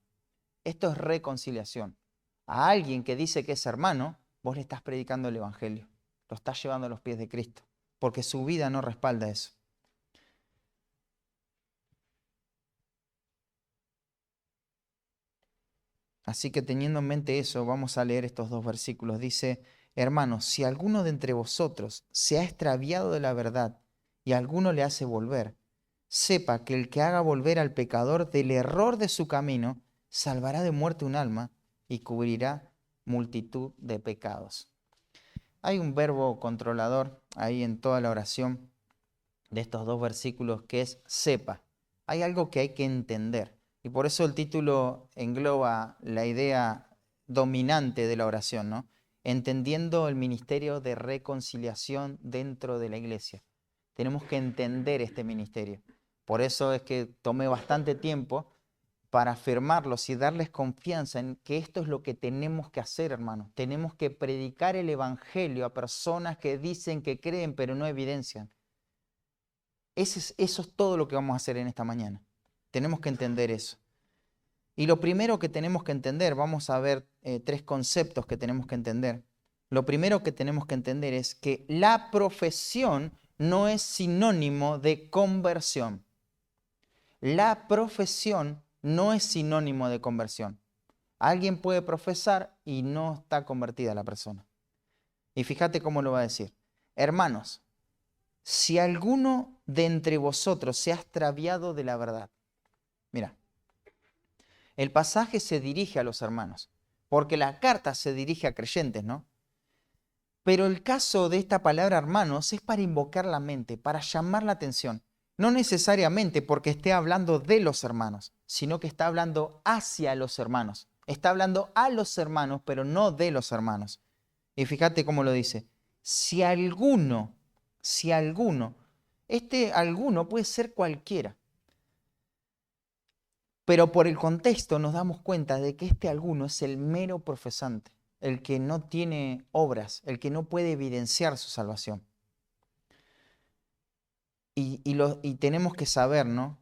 Esto es reconciliación. A alguien que dice que es hermano, vos le estás predicando el evangelio. Lo estás llevando a los pies de Cristo, porque su vida no respalda eso. Así que teniendo en mente eso, vamos a leer estos 2 versículos. Dice, hermanos, si alguno de entre vosotros se ha extraviado de la verdad y alguno le hace volver, sepa que el que haga volver al pecador del error de su camino, salvará de muerte un alma y cubrirá multitud de pecados. Hay un verbo controlador ahí en toda la oración de estos 2 versículos que es sepa. Hay algo que hay que entender. Y por eso el título engloba la idea dominante de la oración, ¿no? Entendiendo el ministerio de reconciliación dentro de la iglesia. Tenemos que entender este ministerio. Por eso es que tomé bastante tiempo para afirmarlos y darles confianza en que esto es lo que tenemos que hacer, hermanos. Tenemos que predicar el evangelio a personas que dicen que creen pero no evidencian. Eso es todo lo que vamos a hacer en esta mañana. Tenemos que entender eso. Y lo primero que tenemos que entender, vamos a ver 3 conceptos que tenemos que entender. Lo primero que tenemos que entender es que la profesión no es sinónimo de conversión. la profesión no es sinónimo de conversión. Alguien puede profesar y no está convertida la persona. Y fíjate cómo lo va a decir. Hermanos, si alguno de entre vosotros se ha extraviado de la verdad. Mira, el pasaje se dirige a los hermanos, porque la carta se dirige a creyentes, ¿no? Pero el caso de esta palabra hermanos es para invocar la mente, para llamar la atención. No necesariamente porque esté hablando de los hermanos, sino que está hablando hacia los hermanos. Está hablando a los hermanos, pero no de los hermanos. Y fíjate cómo lo dice. Si alguno, este alguno puede ser cualquiera. Pero por el contexto nos damos cuenta de que este alguno es el mero profesante, el que no tiene obras, el que no puede evidenciar su salvación. Y tenemos que saber, ¿no?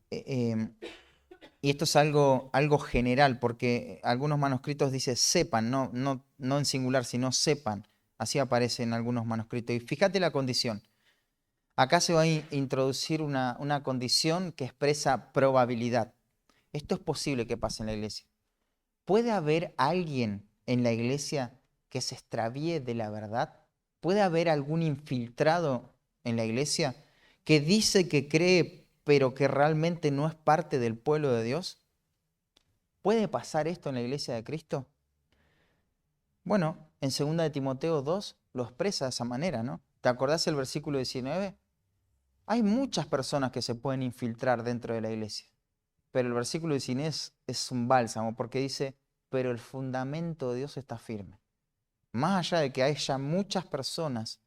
Y esto es algo general, porque algunos manuscritos dice sepan, no en singular, sino sepan. Así aparece en algunos manuscritos. Y fíjate la condición. Acá se va a introducir una condición que expresa probabilidad. Esto es posible que pase en la iglesia. ¿Puede haber alguien en la iglesia que se extravíe de la verdad? ¿Puede haber algún infiltrado en la iglesia que dice que cree, pero que realmente no es parte del pueblo de Dios? ¿Puede pasar esto en la iglesia de Cristo? Bueno, en 2 de Timoteo 2 lo expresa de esa manera, ¿no? ¿Te acordás el versículo 19? Hay muchas personas que se pueden infiltrar dentro de la iglesia, pero el versículo 19 es un bálsamo porque dice, pero el fundamento de Dios está firme. Más allá de que haya muchas personas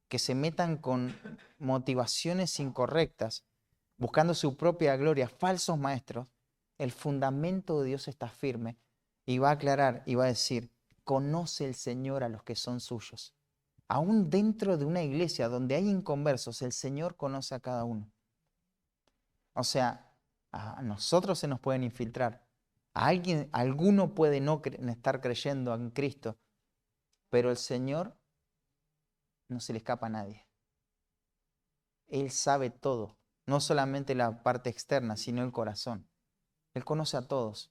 que se metan con motivaciones incorrectas, buscando su propia gloria, falsos maestros, el fundamento de Dios está firme y va a aclarar y va a decir, conoce el Señor a los que son suyos. Aún dentro de una iglesia donde hay inconversos, el Señor conoce a cada uno. O sea, a nosotros se nos pueden infiltrar. Alguno puede no estar creyendo en Cristo, pero el Señor no se le escapa a nadie. Él sabe todo, no solamente la parte externa, sino el corazón. Él conoce a todos.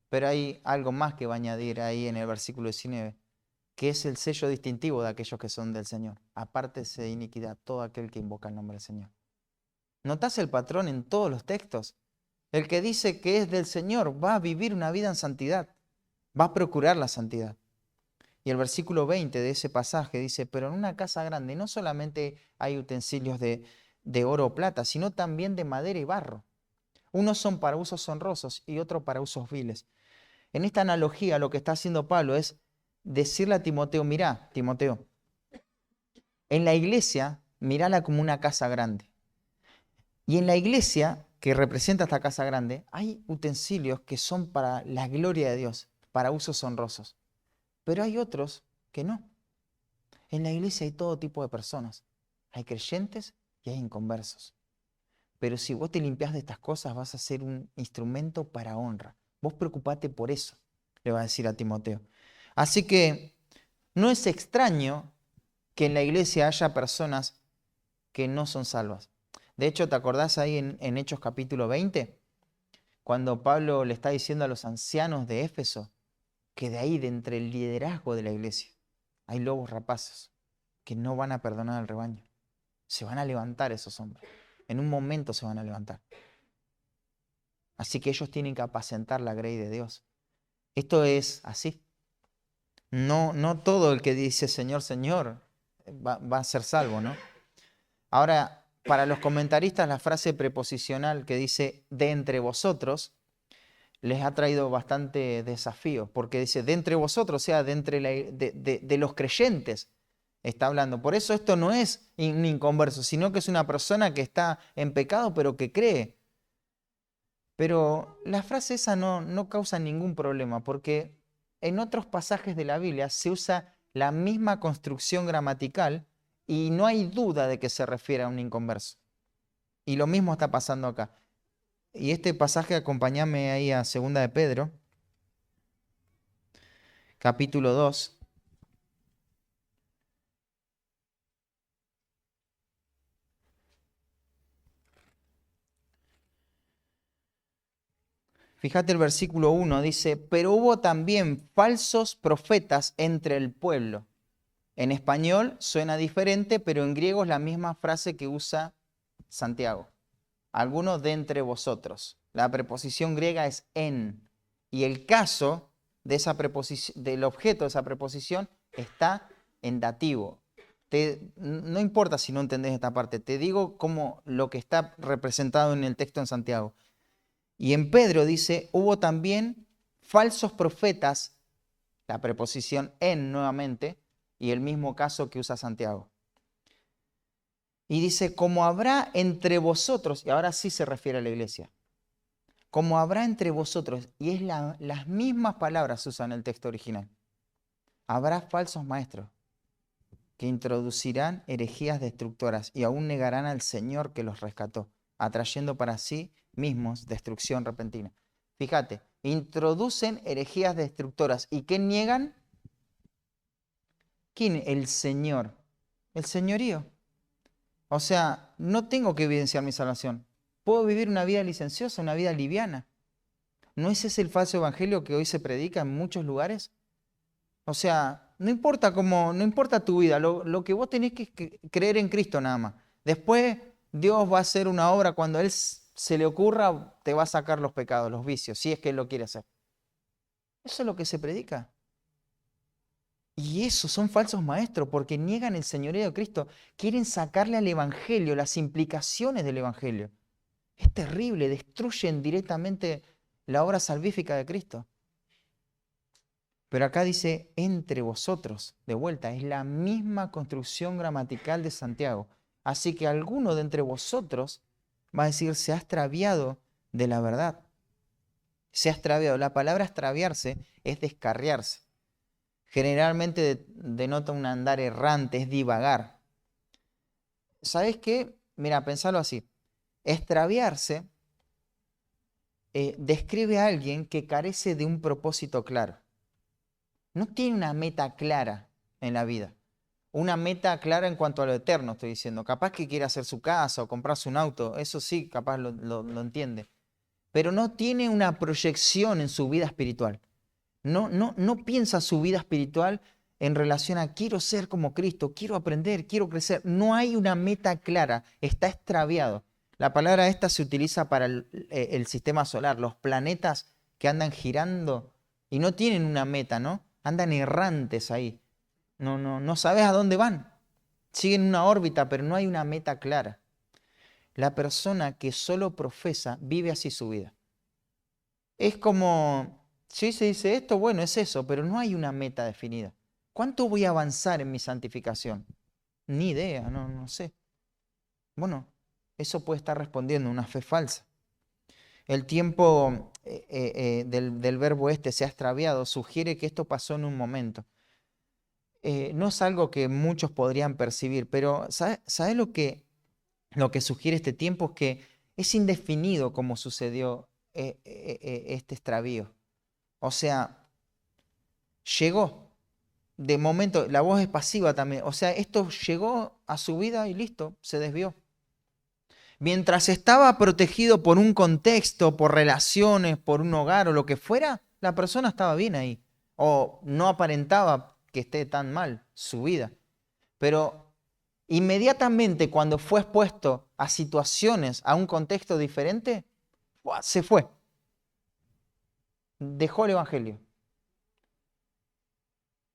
Pero hay algo más que va a añadir ahí en el versículo 19, que es el sello distintivo de aquellos que son del Señor. Apártese de iniquidad todo aquel que invoca el nombre del Señor. ¿Notás el patrón en todos los textos? El que dice que es del Señor va a vivir una vida en santidad, va a procurar la santidad. Y el versículo 20 de ese pasaje dice, pero en una casa grande no solamente hay utensilios de oro o plata, sino también de madera y barro. Unos son para usos honrosos y otros para usos viles. En esta analogía lo que está haciendo Pablo es decirle a Timoteo, mirá, Timoteo, en la iglesia, mirala como una casa grande. Y en la iglesia, que representa esta casa grande, hay utensilios que son para la gloria de Dios, para usos honrosos. Pero hay otros que no. En la iglesia hay todo tipo de personas. Hay creyentes y hay inconversos. Pero si vos te limpiás de estas cosas, vas a ser un instrumento para honra. Vos preocupate por eso, le va a decir a Timoteo. Así que no es extraño que en la iglesia haya personas que no son salvas. De hecho, ¿te acordás ahí en Hechos capítulo 20? Cuando Pablo le está diciendo a los ancianos de Éfeso que de ahí, de entre el liderazgo de la iglesia, hay lobos rapaces que no van a perdonar al rebaño. Se van a levantar esos hombres. En un momento se van a levantar. Así que ellos tienen que apacentar la grey de Dios. Esto es así. No todo el que dice Señor, Señor va a ser salvo, ¿no? Ahora, para los comentaristas, la frase preposicional que dice de entre vosotros les ha traído bastante desafío, porque dice de entre vosotros, o sea, de los creyentes está hablando. Por eso esto no es un inconverso, sino que es una persona que está en pecado, pero que cree. Pero la frase esa no causa ningún problema, porque en otros pasajes de la Biblia se usa la misma construcción gramatical y no hay duda de que se refiere a un inconverso. Y lo mismo está pasando acá. Y este pasaje, acompáñame ahí a 2 de Pedro, capítulo 2. Fíjate el versículo 1, dice, pero hubo también falsos profetas entre el pueblo. En español suena diferente, pero en griego es la misma frase que usa Santiago. Algunos de entre vosotros. La preposición griega es en. Y el caso de esa preposición, del objeto de esa preposición está en dativo. No importa si no entendés esta parte, te digo como lo que está representado en el texto en Santiago. Y en Pedro dice, hubo también falsos profetas, la preposición en nuevamente, y el mismo caso que usa Santiago. Y dice, como habrá entre vosotros, y ahora sí se refiere a la iglesia, como habrá entre vosotros, y es las mismas palabras usan en el texto original, habrá falsos maestros que introducirán herejías destructoras y aún negarán al Señor que los rescató, atrayendo para sí mismos destrucción repentina. Fíjate, introducen herejías destructoras. ¿Y qué niegan? ¿Quién? El Señor. El señorío. O sea, no tengo que evidenciar mi salvación. Puedo vivir una vida licenciosa, una vida liviana. ¿No es ese el falso evangelio que hoy se predica en muchos lugares? O sea, no importa cómo, no importa tu vida, lo que vos tenés que creer en Cristo nada más. Después Dios va a hacer una obra cuando Él se le ocurra, te va a sacar los pecados, los vicios, si es que Él lo quiere hacer. Eso es lo que se predica. Y eso son falsos maestros porque niegan el señorío de Cristo. Quieren sacarle al Evangelio las implicaciones del Evangelio. Es terrible, destruyen directamente la obra salvífica de Cristo. Pero acá dice entre vosotros, de vuelta, es la misma construcción gramatical de Santiago. Así que alguno de entre vosotros va a decir, se ha extraviado de la verdad. Se ha extraviado. La palabra extraviarse es descarriarse. Generalmente denota un andar errante, es divagar. ¿Sabes qué? Mira, pensalo así. Extraviarse describe a alguien que carece de un propósito claro. No tiene una meta clara en la vida. Una meta clara en cuanto a lo eterno, estoy diciendo. Capaz que quiere hacer su casa o comprarse un auto, eso sí, capaz lo entiende. Pero no tiene una proyección en su vida espiritual. No piensa su vida espiritual en relación a quiero ser como Cristo, quiero aprender, quiero crecer. No hay una meta clara, está extraviado. La palabra esta se utiliza para el sistema solar, los planetas que andan girando y no tienen una meta, ¿no? Andan errantes ahí. No sabes a dónde van. Siguen una órbita, pero no hay una meta clara. La persona que solo profesa vive así su vida. Es como, sí se dice esto, bueno, es eso, pero no hay una meta definida. ¿Cuánto voy a avanzar en mi santificación? Ni idea, no sé. Bueno, eso puede estar respondiendo a una fe falsa. El tiempo del verbo este se ha extraviado, sugiere que esto pasó en un momento. No es algo que muchos podrían percibir, pero ¿sabes lo que sugiere este tiempo? Es que es indefinido cómo sucedió este extravío. O sea, llegó. De momento, la voz es pasiva también. O sea, esto llegó a su vida y listo, se desvió. Mientras estaba protegido por un contexto, por relaciones, por un hogar o lo que fuera, la persona estaba bien ahí. O no aparentaba que esté tan mal su vida. Pero inmediatamente cuando fue expuesto a situaciones, a un contexto diferente, se fue. Dejó el evangelio.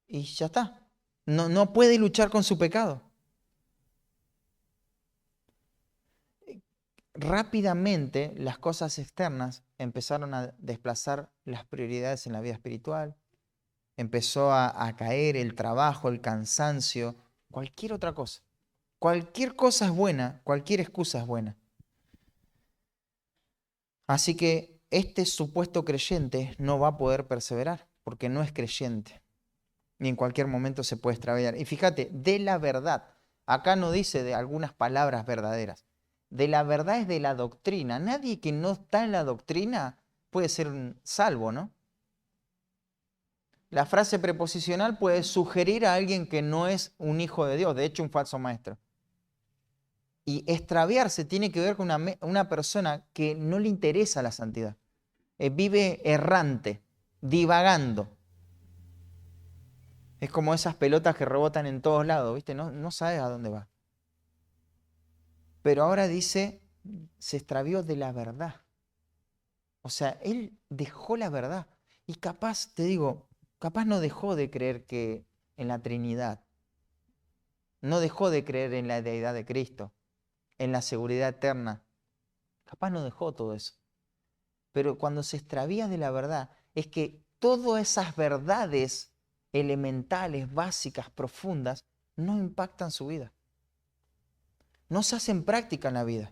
Y ya está. No puede luchar con su pecado. Rápidamente las cosas externas empezaron a desplazar las prioridades en la vida espiritual. Empezó a caer el trabajo, el cansancio, cualquier otra cosa. Cualquier cosa es buena, cualquier excusa es buena. Así que este supuesto creyente no va a poder perseverar porque no es creyente. Y en cualquier momento se puede extraviar. Y fíjate, de la verdad. Acá no dice de algunas palabras verdaderas. De la verdad es de la doctrina. Nadie que no está en la doctrina puede ser un salvo, ¿no? La frase preposicional puede sugerir a alguien que no es un hijo de Dios, de hecho un falso maestro. Y extraviarse tiene que ver con una persona que no le interesa la santidad. vive errante, divagando. Es como esas pelotas que rebotan en todos lados, ¿viste? No sabes a dónde va. Pero ahora dice, se extravió de la verdad. O sea, él dejó la verdad. Y capaz, te digo, capaz no dejó de creer que en la Trinidad. No dejó de creer en la deidad de Cristo, en la seguridad eterna. Capaz no dejó todo eso. Pero cuando se extravía de la verdad, es que todas esas verdades elementales, básicas, profundas, no impactan su vida. No se hacen práctica en la vida.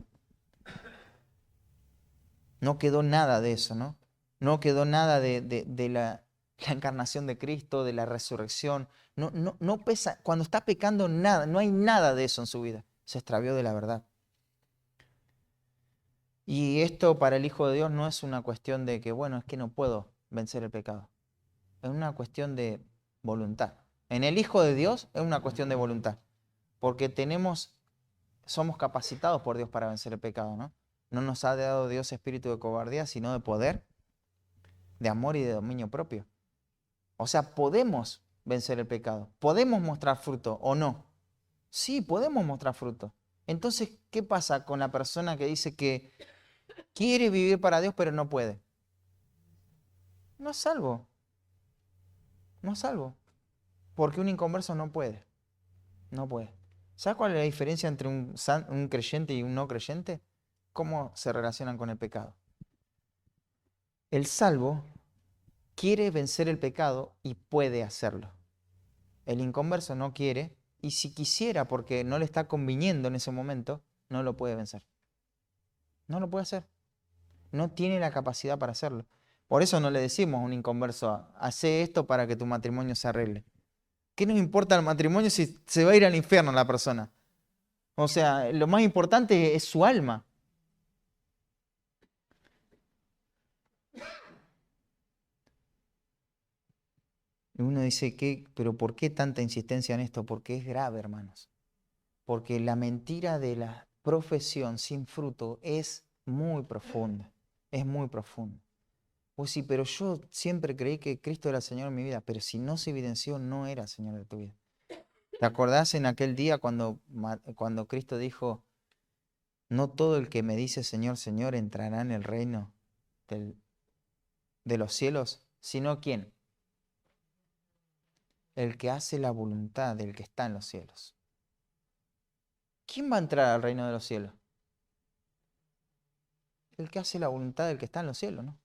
No quedó nada de eso, ¿no? No quedó nada de la encarnación de Cristo, de la resurrección. No pesa, cuando está pecando nada, no hay nada de eso en su vida. Se extravió de la verdad. Y esto para el Hijo de Dios no es una cuestión de que, bueno, es que no puedo vencer el pecado. Es una cuestión de voluntad. En el Hijo de Dios es una cuestión de voluntad. Porque somos capacitados por Dios para vencer el pecado, ¿no? No nos ha dado Dios espíritu de cobardía, sino de poder, de amor y de dominio propio. O sea, podemos vencer el pecado. Podemos mostrar fruto o no. Sí, podemos mostrar fruto. Entonces, ¿qué pasa con la persona que dice que quiere vivir para Dios pero no puede? No es salvo. No es salvo. Porque un inconverso no puede. No puede. ¿Sabes cuál es la diferencia entre un creyente y un no creyente? ¿Cómo se relacionan con el pecado? El salvo quiere vencer el pecado y puede hacerlo. El inconverso no quiere y si quisiera porque no le está conviniendo en ese momento, no lo puede vencer. No lo puede hacer. No tiene la capacidad para hacerlo. Por eso no le decimos a un inconverso, hace esto para que tu matrimonio se arregle. ¿Qué nos importa el matrimonio si se va a ir al infierno la persona? O sea, lo más importante es su alma. Y uno dice, ¿pero por qué tanta insistencia en esto? Porque es grave, hermanos. Porque la mentira de la profesión sin fruto es muy profunda. Es muy profunda. Pues sí, pero yo siempre creí que Cristo era el Señor de mi vida, pero si no se evidenció, no era el Señor de tu vida. ¿Te acordás en aquel día cuando Cristo dijo, no todo el que me dice Señor, Señor entrará en el reino del- de los cielos, sino quién? El que hace la voluntad del que está en los cielos. ¿Quién va a entrar al reino de los cielos? El que hace la voluntad del que está en los cielos, ¿no?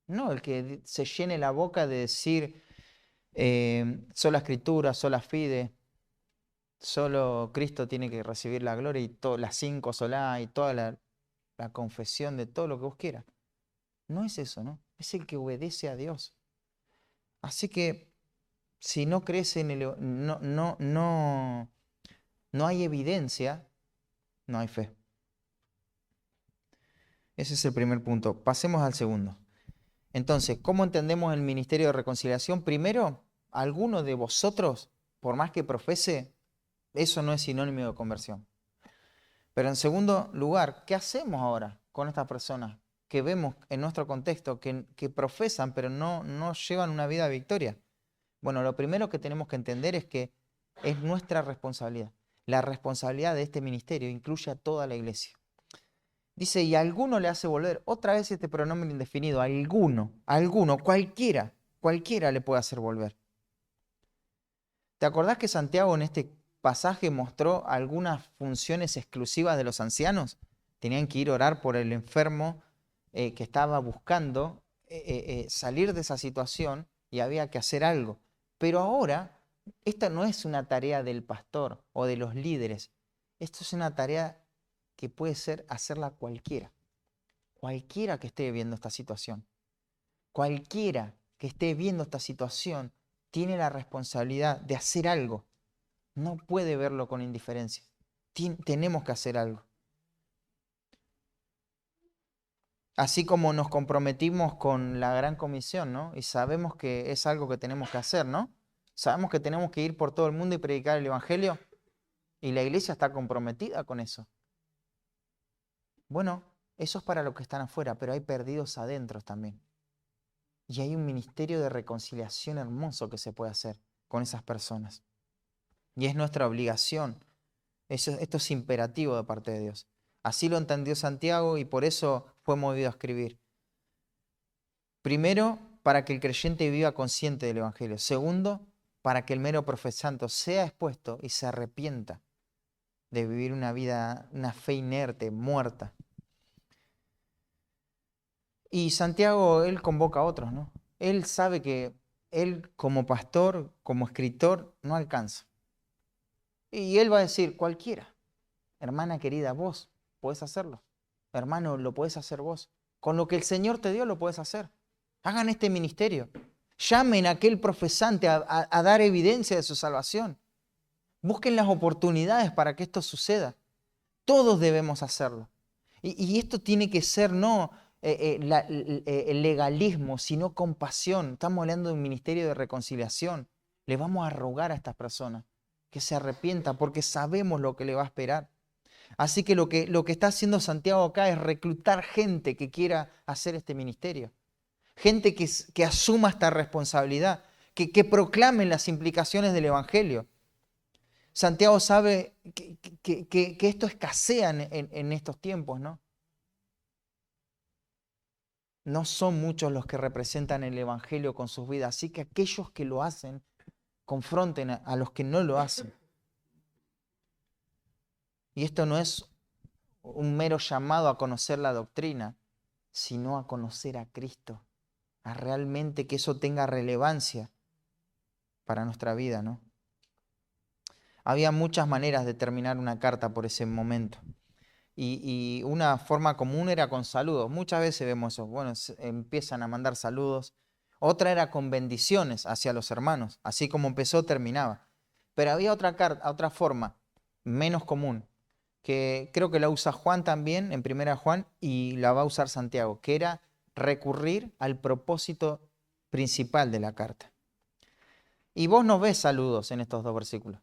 No el que se llene la boca de decir sola escritura, sola fide, solo Cristo tiene que recibir la gloria y las cinco solá y toda la confesión de todo lo que vos quieras. No es eso, ¿no? Es el que obedece a Dios. Así que si no crees en el, no hay evidencia, no hay fe. Ese es el primer punto. Pasemos al segundo. Entonces, ¿cómo entendemos el ministerio de reconciliación? Primero, alguno de vosotros, por más que profese, eso no es sinónimo de conversión. Pero en segundo lugar, ¿qué hacemos ahora con estas personas que vemos en nuestro contexto que profesan pero no llevan una vida de victoria? Bueno, lo primero que tenemos que entender es que es nuestra responsabilidad. La responsabilidad de este ministerio incluye a toda la iglesia. Dice, y a alguno le hace volver, otra vez este pronombre indefinido, alguno, cualquiera le puede hacer volver. ¿Te acordás que Santiago en este pasaje mostró algunas funciones exclusivas de los ancianos? Tenían que ir a orar por el enfermo que estaba buscando salir de esa situación y había que hacer algo. Pero ahora, esta no es una tarea del pastor o de los líderes. Esto es una tarea que puede ser hacerla cualquiera. Cualquiera que esté viendo esta situación. Cualquiera que esté viendo esta situación tiene la responsabilidad de hacer algo. No puede verlo con indiferencia. Tenemos que hacer algo. Así como nos comprometimos con la gran comisión, ¿no? Y sabemos que es algo que tenemos que hacer, ¿no? Sabemos que tenemos que ir por todo el mundo y predicar el Evangelio. Y la iglesia está comprometida con eso. Bueno, Eso es para los que están afuera, pero hay perdidos adentro también. Y hay un ministerio de reconciliación hermoso que se puede hacer con esas personas. Y es nuestra obligación. Esto es imperativo de parte de Dios. Así lo entendió Santiago y por eso fue movido a escribir. Primero, para que el creyente viva consciente del Evangelio. Segundo, para que el mero profesante sea expuesto y se arrepienta de vivir una vida, una fe inerte, muerta. Y Santiago, él convoca a otros, ¿no? Él sabe que él como pastor, como escritor, no alcanza. Y él va a decir, cualquiera, hermana querida, vos podés hacerlo. Hermano, lo podés hacer vos. Con lo que el Señor te dio, lo podés hacer. Hagan este ministerio. Llamen a aquel profesante a dar evidencia de su salvación. Busquen las oportunidades para que esto suceda. Todos debemos hacerlo. Y esto tiene que ser no el legalismo, sino compasión. Estamos hablando de un ministerio de reconciliación. Le vamos a rogar a estas personas que se arrepientan porque sabemos lo que le va a esperar. Así que lo que está haciendo Santiago acá es reclutar gente que quiera hacer este ministerio. Gente que asuma esta responsabilidad, que proclame las implicaciones del Evangelio. Santiago sabe que esto escasea en estos tiempos, ¿no? No son muchos los que representan el Evangelio con sus vidas, así que aquellos que lo hacen, confronten a los que no lo hacen. Y esto no es un mero llamado a conocer la doctrina, sino a conocer a Cristo, a realmente que eso tenga relevancia para nuestra vida, ¿no? Había muchas maneras de terminar una carta por ese momento. Y una forma común era con saludos. Muchas veces vemos eso. Bueno, empiezan a mandar saludos. Otra era con bendiciones hacia los hermanos. Así como empezó, terminaba. Pero había otra forma, menos común, que creo que la usa Juan también, en Primera Juan, y la va a usar Santiago, que era recurrir al propósito principal de la carta. Y vos no ves saludos en estos dos versículos.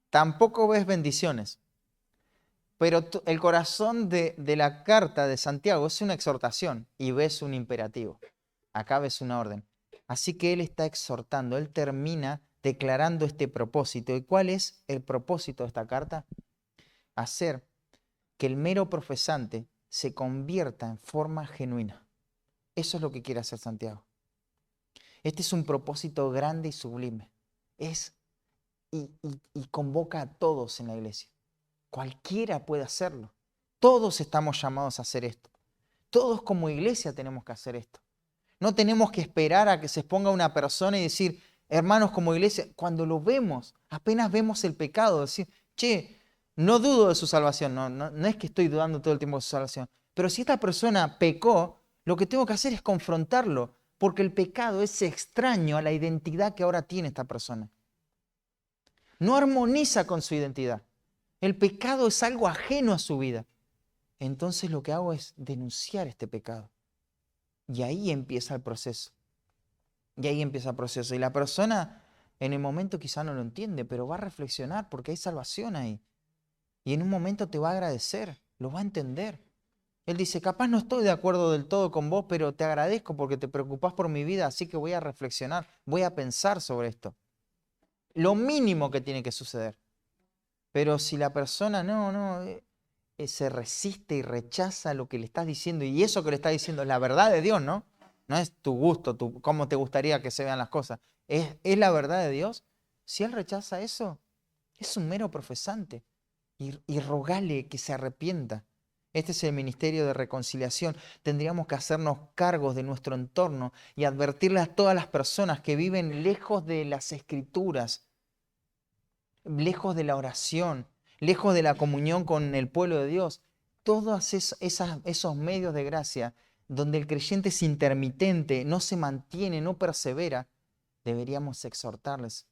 Tampoco ves bendiciones. Pero el corazón de la carta de Santiago es una exhortación y ves un imperativo. Acá ves una orden. Así que él está exhortando, él termina declarando este propósito. ¿Y cuál es el propósito de esta carta? Hacer que el mero profesante se convierta en forma genuina. Eso es lo que quiere hacer Santiago. Este es un propósito grande y sublime. Y convoca a todos en la iglesia. Cualquiera puede hacerlo. Todos estamos llamados a hacer esto. Todos como iglesia tenemos que hacer esto. No tenemos que esperar a que se exponga una persona y decir, hermanos, como iglesia, cuando lo vemos, apenas vemos el pecado, decir, che, no dudo de su salvación, no es que estoy dudando todo el tiempo de su salvación, pero si esta persona pecó, lo que tengo que hacer es confrontarlo, porque el pecado es extraño a la identidad que ahora tiene esta persona. No armoniza con su identidad. El pecado es algo ajeno a su vida. Entonces lo que hago es denunciar este pecado. Y ahí empieza el proceso. Y la persona en el momento quizá no lo entiende, pero va a reflexionar porque hay salvación ahí. Y en un momento te va a agradecer, lo va a entender. Él dice, capaz no estoy de acuerdo del todo con vos, pero te agradezco porque te preocupás por mi vida, así que voy a reflexionar, voy a pensar sobre esto. Lo mínimo que tiene que suceder. Pero si la persona se resiste y rechaza lo que le estás diciendo, y eso que le estás diciendo es la verdad de Dios, ¿no? No es tu gusto, cómo te gustaría que se vean las cosas. Es la verdad de Dios. Si él rechaza eso, es un mero profesante. Y rogale que se arrepienta. Este es el ministerio de reconciliación. Tendríamos que hacernos cargos de nuestro entorno y advertirle a todas las personas que viven lejos de las escrituras, lejos de la oración, lejos de la comunión con el pueblo de Dios. Todos esos medios de gracia donde el creyente es intermitente, no se mantiene, no persevera, deberíamos exhortarles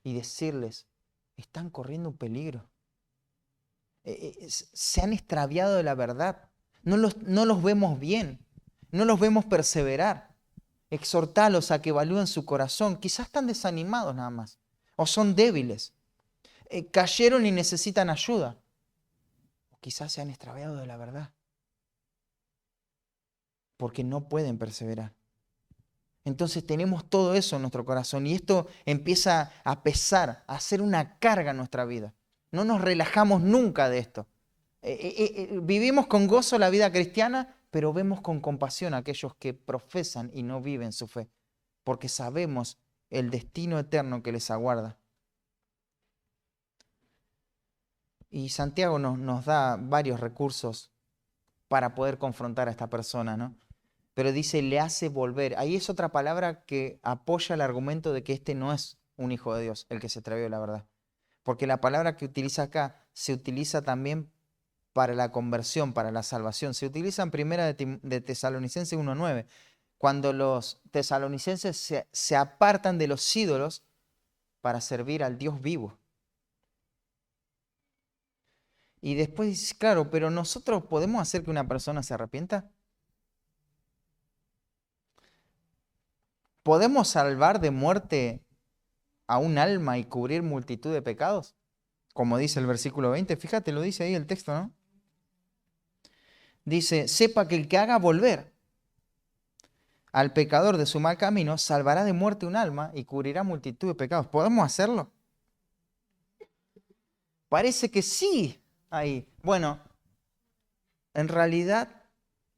y decirles, están corriendo un peligro. Se han extraviado de la verdad. No los vemos bien, no los vemos perseverar. Exhortalos a que evalúen su corazón. Quizás están desanimados nada más, o son débiles. Cayeron y necesitan ayuda. O quizás se han extraviado de la verdad. porque no pueden perseverar. Entonces tenemos todo eso en nuestro corazón y esto empieza a pesar, a hacer una carga en nuestra vida. No nos relajamos nunca de esto. Vivimos con gozo la vida cristiana, pero vemos con compasión a aquellos que profesan y no viven su fe, porque sabemos el destino eterno que les aguarda. Y Santiago nos da varios recursos para poder confrontar a esta persona, ¿no? Pero dice, le hace volver. Ahí es otra palabra que apoya el argumento de que este no es un hijo de Dios, el que se atrevió a la verdad. Porque la palabra que utiliza acá se utiliza también para la conversión, para la salvación. Se utiliza en primera de Tesalonicenses 1:9, cuando los tesalonicenses se apartan de los ídolos para servir al Dios vivo. Y después dices, claro, pero nosotros podemos hacer que una persona se arrepienta. ¿Podemos salvar de muerte a un alma y cubrir multitud de pecados? Como dice el versículo 20, fíjate, lo dice ahí el texto, ¿no? Dice, sepa que el que haga volver al pecador de su mal camino, salvará de muerte un alma y cubrirá multitud de pecados. ¿Podemos hacerlo? Parece que sí, ahí. Bueno, en realidad,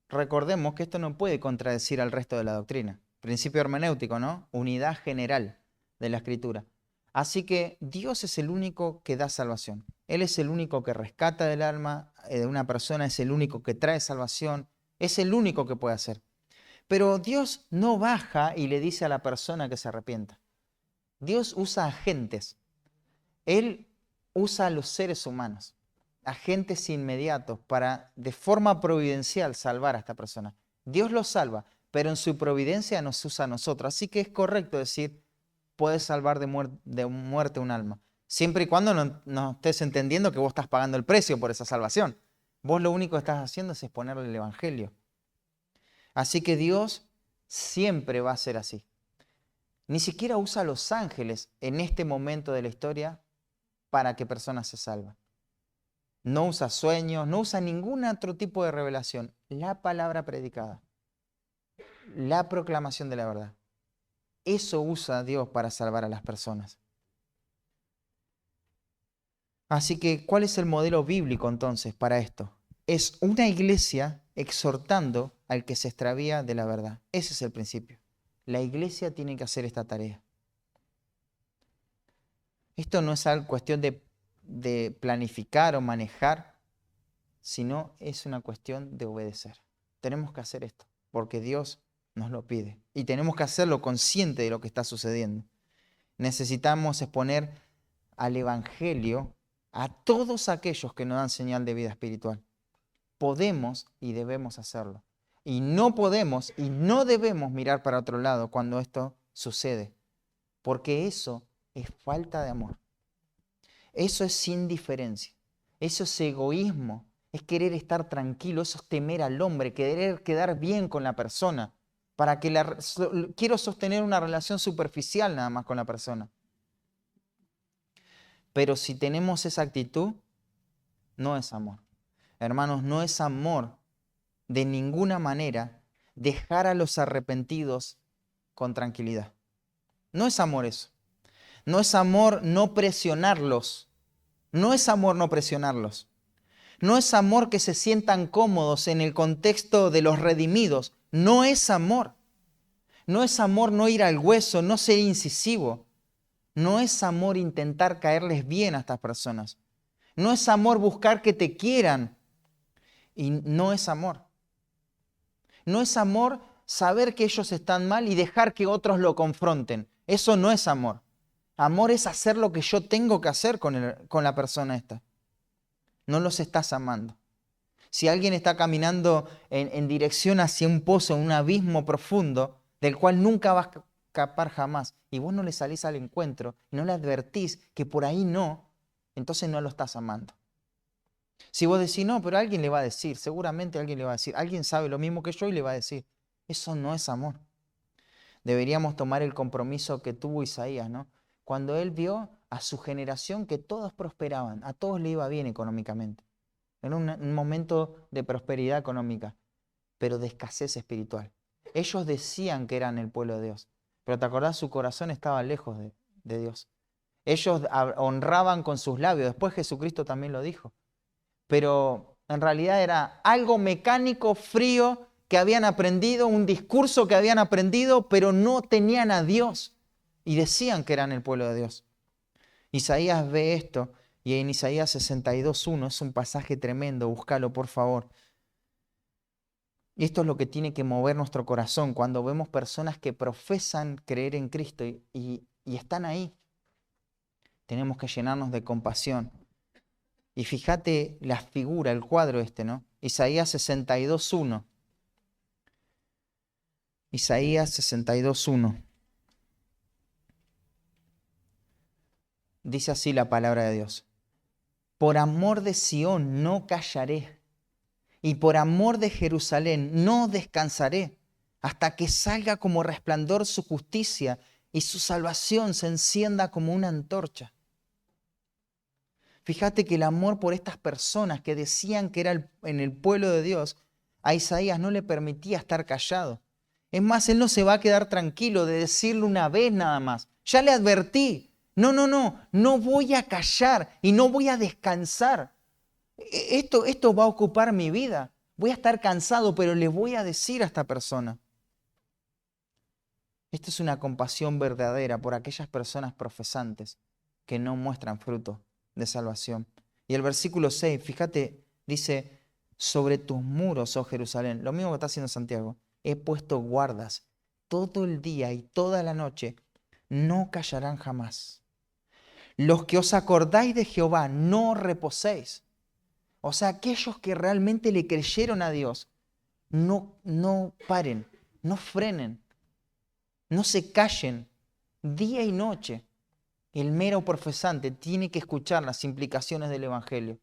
recordemos que esto no puede contradecir al resto de la doctrina. Principio hermenéutico, ¿no? Unidad general de la Escritura. Así que Dios es el único que da salvación. Él es el único que rescata del alma de una persona, es el único que trae salvación, es el único que puede hacer. Pero Dios no baja y le dice a la persona que se arrepienta. Dios usa agentes. Él usa a los seres humanos, agentes inmediatos, para de forma providencial salvar a esta persona. Dios lo salva, pero en su providencia nos usa a nosotros. Así que es correcto decir, puedes salvar de muerte un alma, siempre y cuando no estés entendiendo que vos estás pagando el precio por esa salvación. Vos lo único que estás haciendo es exponerle el Evangelio. Así que Dios siempre va a ser así. Ni siquiera usa a los ángeles en este momento de la historia para que personas se salven. No usa sueños, no usa ningún otro tipo de revelación. La palabra predicada, la proclamación de la verdad. Eso usa Dios para salvar a las personas. Así que, ¿cuál es el modelo bíblico entonces para esto? Es una iglesia exhortando al que se extravía de la verdad. Ese es el principio. La iglesia tiene que hacer esta tarea. Esto no es algo cuestión de planificar o manejar, sino es una cuestión de obedecer. Tenemos que hacer esto, porque Dios nos lo pide. Y tenemos que hacerlo consciente de lo que está sucediendo. Necesitamos exponer al Evangelio a todos aquellos que nos dan señal de vida espiritual. Podemos y debemos hacerlo. Y no podemos y no debemos mirar para otro lado cuando esto sucede, porque eso es falta de amor. Eso es indiferencia. Eso es egoísmo. Es querer estar tranquilo. Eso es temer al hombre, querer quedar bien con la persona. Para que quiero sostener una relación superficial nada más con la persona. Pero si tenemos esa actitud, no es amor. Hermanos, no es amor de ninguna manera dejar a los arrepentidos con tranquilidad. No es amor eso. No es amor no presionarlos. No es amor no presionarlos. No es amor que se sientan cómodos en el contexto de los redimidos. No es amor. No es amor no ir al hueso, no ser incisivo. No es amor intentar caerles bien a estas personas. No es amor buscar que te quieran. Y no es amor. No es amor saber que ellos están mal y dejar que otros lo confronten. Eso no es amor. Amor es hacer lo que yo tengo que hacer con la persona esta. No los estás amando. Si alguien está caminando en dirección hacia un pozo, un abismo profundo, del cual nunca vas a escapar jamás, y vos no le salís al encuentro, y no le advertís que por ahí no, entonces no lo estás amando. Si vos decís, no, pero alguien le va a decir, seguramente alguien le va a decir, alguien sabe lo mismo que yo y le va a decir, eso no es amor. Deberíamos tomar el compromiso que tuvo Isaías, ¿no? Cuando él vio a su generación que todos prosperaban, a todos le iba bien económicamente. Era un momento de prosperidad económica. pero de escasez espiritual. Ellos decían que eran el pueblo de Dios, pero ¿te acordás? Su corazón estaba lejos de Dios. Ellos honraban con sus labios, después Jesucristo también lo dijo, pero en realidad era algo mecánico, frío, que habían aprendido, un discurso que habían aprendido, pero no tenían a Dios y decían que eran el pueblo de Dios. Isaías ve esto y en Isaías 62:1 es un pasaje tremendo, búscalo por favor. Y esto es lo que tiene que mover nuestro corazón cuando vemos personas que profesan creer en Cristo y están ahí. Tenemos que llenarnos de compasión. Y fíjate la figura, el cuadro este, ¿no? Isaías 62:1. Isaías 62:1. Dice así la palabra de Dios. Por amor de Sión no callaré, y por amor de Jerusalén no descansaré, hasta que salga como resplandor su justicia y su salvación se encienda como una antorcha. Fíjate que el amor por estas personas que decían que era en el pueblo de Dios, a Isaías no le permitía estar callado. Es más, él no se va a quedar tranquilo de decirle una vez nada más. Ya le advertí. No voy a callar y no voy a descansar. Esto va a ocupar mi vida. Voy a estar cansado, pero le voy a decir a esta persona. Esto es una compasión verdadera por aquellas personas profesantes que no muestran fruto de salvación. Y el versículo 6, fíjate, dice, sobre tus muros, oh Jerusalén, lo mismo que está haciendo Santiago, he puesto guardas todo el día y toda la noche, no callarán jamás. Los que os acordáis de Jehová, no reposéis. O sea, aquellos que realmente le creyeron a Dios, no paren, no frenen, no se callen día y noche. El mero profesante tiene que escuchar las implicaciones del Evangelio.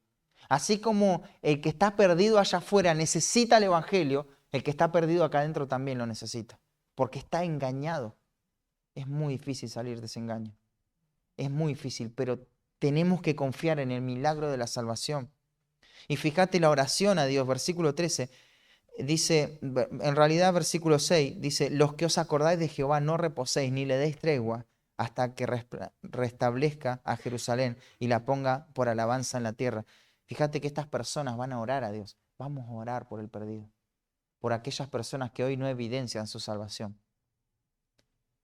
Así como el que está perdido allá afuera necesita el Evangelio, el que está perdido acá adentro también lo necesita, porque está engañado. Es muy difícil salir de ese engaño. Es muy difícil, pero tenemos que confiar en el milagro de la salvación. Y fíjate la oración a Dios, versículo 13, dice, en realidad versículo 6, dice, los que os acordáis de Jehová no reposéis ni le deis tregua hasta que restablezca a Jerusalén y la ponga por alabanza en la tierra. Fíjate que estas personas van a orar a Dios. Vamos a orar por el perdido, por aquellas personas que hoy no evidencian su salvación.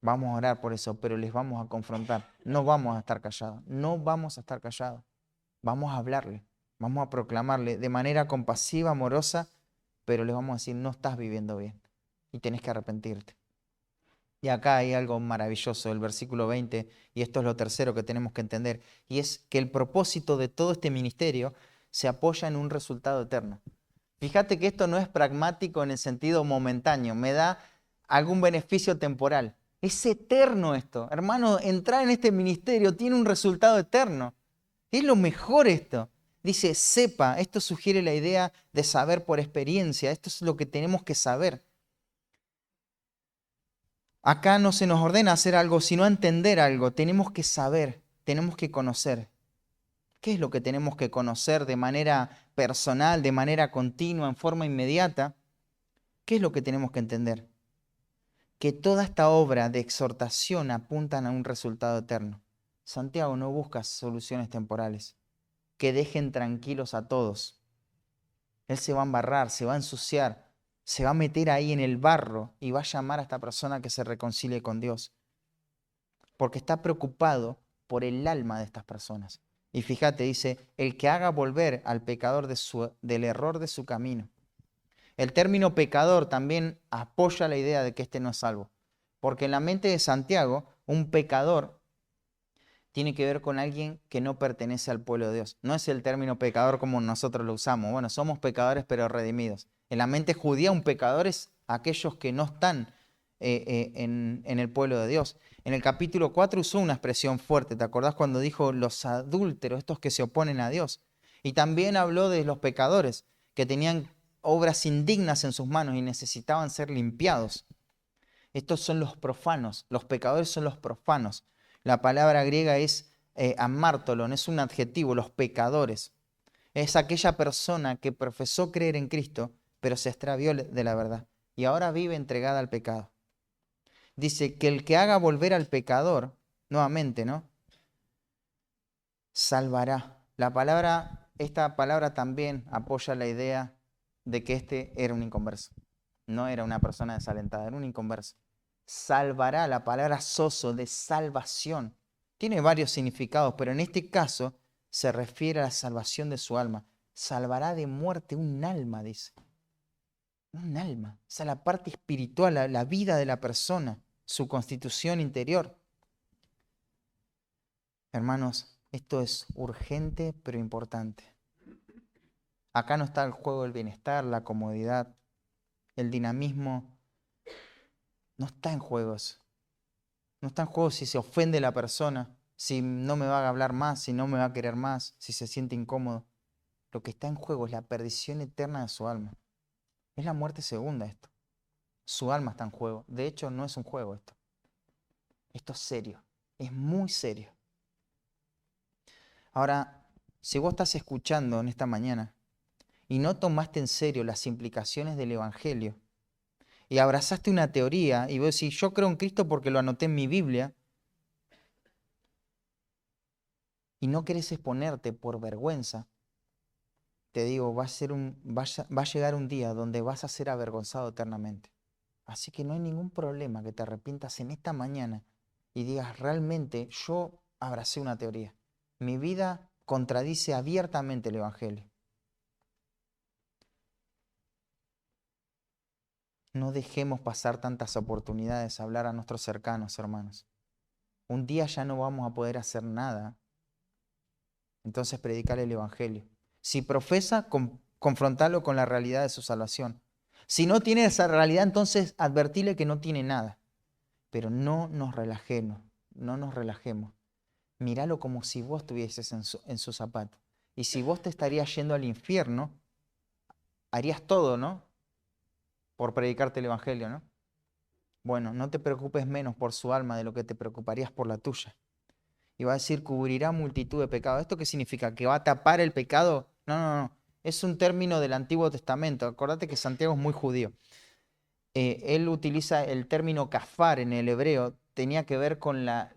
Vamos a orar por eso, pero les vamos a confrontar. No vamos a estar callados, no vamos a estar callados. Vamos a hablarle, vamos a proclamarle de manera compasiva, amorosa, pero les vamos a decir, no estás viviendo bien y tenés que arrepentirte. Y acá hay algo maravilloso, el versículo 20, y esto es lo tercero que tenemos que entender, y es que el propósito de todo este ministerio se apoya en un resultado eterno. Fíjate que esto no es pragmático en el sentido momentáneo, me da algún beneficio temporal. Es eterno esto. Hermano, entrar en este ministerio tiene un resultado eterno. Es lo mejor esto. Dice, sepa, esto sugiere la idea de saber por experiencia, esto es lo que tenemos que saber. Acá no se nos ordena hacer algo, sino entender algo. Tenemos que saber, tenemos que conocer. ¿Qué es lo que tenemos que conocer de manera personal, de manera continua, en forma inmediata? ¿Qué es lo que tenemos que entender? Que toda esta obra de exhortación apuntan a un resultado eterno. Santiago no busca soluciones temporales que dejen tranquilos a todos. Él se va a embarrar, se va a ensuciar, se va a meter ahí en el barro y va a llamar a esta persona que se reconcilie con Dios. Porque está preocupado por el alma de estas personas. Y fíjate, dice, el que haga volver al pecador del error de su camino. El término pecador también apoya la idea de que este no es salvo. Porque en la mente de Santiago, un pecador tiene que ver con alguien que no pertenece al pueblo de Dios. No es el término pecador como nosotros lo usamos. Bueno, somos pecadores pero redimidos. En la mente judía un pecador es aquellos que no están en el pueblo de Dios. En el capítulo 4 usó una expresión fuerte. ¿Te acordás cuando dijo los adúlteros, estos que se oponen a Dios? Y también habló de los pecadores que tenían obras indignas en sus manos y necesitaban ser limpiados. Estos son los profanos. Los pecadores son los profanos. La palabra griega es amártolon, es un adjetivo, los pecadores. Es aquella persona que profesó creer en Cristo, pero se extravió de la verdad y ahora vive entregada al pecado. Dice que el que haga volver al pecador, nuevamente, ¿no? Salvará. Esta palabra también apoya la idea de que este era un inconverso. No era una persona desalentada, era un inconverso. Salvará, la palabra sozo de salvación. Tiene varios significados, pero en este caso se refiere a la salvación de su alma. Salvará de muerte un alma, dice. Un alma. O sea, la parte espiritual, la vida de la persona, su constitución interior. Hermanos, esto es urgente pero importante. Acá no está el juego del bienestar, la comodidad, el dinamismo. No está en juegos. No está en juego si se ofende la persona, si no me va a hablar más, si no me va a querer más, si se siente incómodo. Lo que está en juego es la perdición eterna de su alma. Es la muerte segunda esto. Su alma está en juego. De hecho, no es un juego esto. Esto es serio. Es muy serio. Ahora, si vos estás escuchando en esta mañana y no tomaste en serio las implicaciones del Evangelio y abrazaste una teoría y vos decís, yo creo en Cristo porque lo anoté en mi Biblia, y no querés exponerte por vergüenza, te digo, va a llegar un día donde vas a ser avergonzado eternamente. Así que no hay ningún problema que te arrepientas en esta mañana y digas, realmente yo abracé una teoría. Mi vida contradice abiertamente el Evangelio. No dejemos pasar tantas oportunidades a hablar a nuestros cercanos, hermanos. Un día ya no vamos a poder hacer nada. Entonces predicar el Evangelio. Si profesa, confrontalo con la realidad de su salvación. Si no tiene esa realidad, entonces advertile que no tiene nada. Pero no nos relajemos, no nos relajemos. Míralo como si vos estuvieses en su zapato. Y si vos te estarías yendo al infierno, harías todo, ¿no? Por predicarte el Evangelio, ¿no? Bueno, no te preocupes menos por su alma de lo que te preocuparías por la tuya. Y va a decir, cubrirá multitud de pecados. ¿Esto qué significa? ¿Que va a tapar el pecado? No, no, no. Es un término del Antiguo Testamento. Acordate que Santiago es muy judío. Él utiliza el término kafar en el hebreo. Tenía que ver con la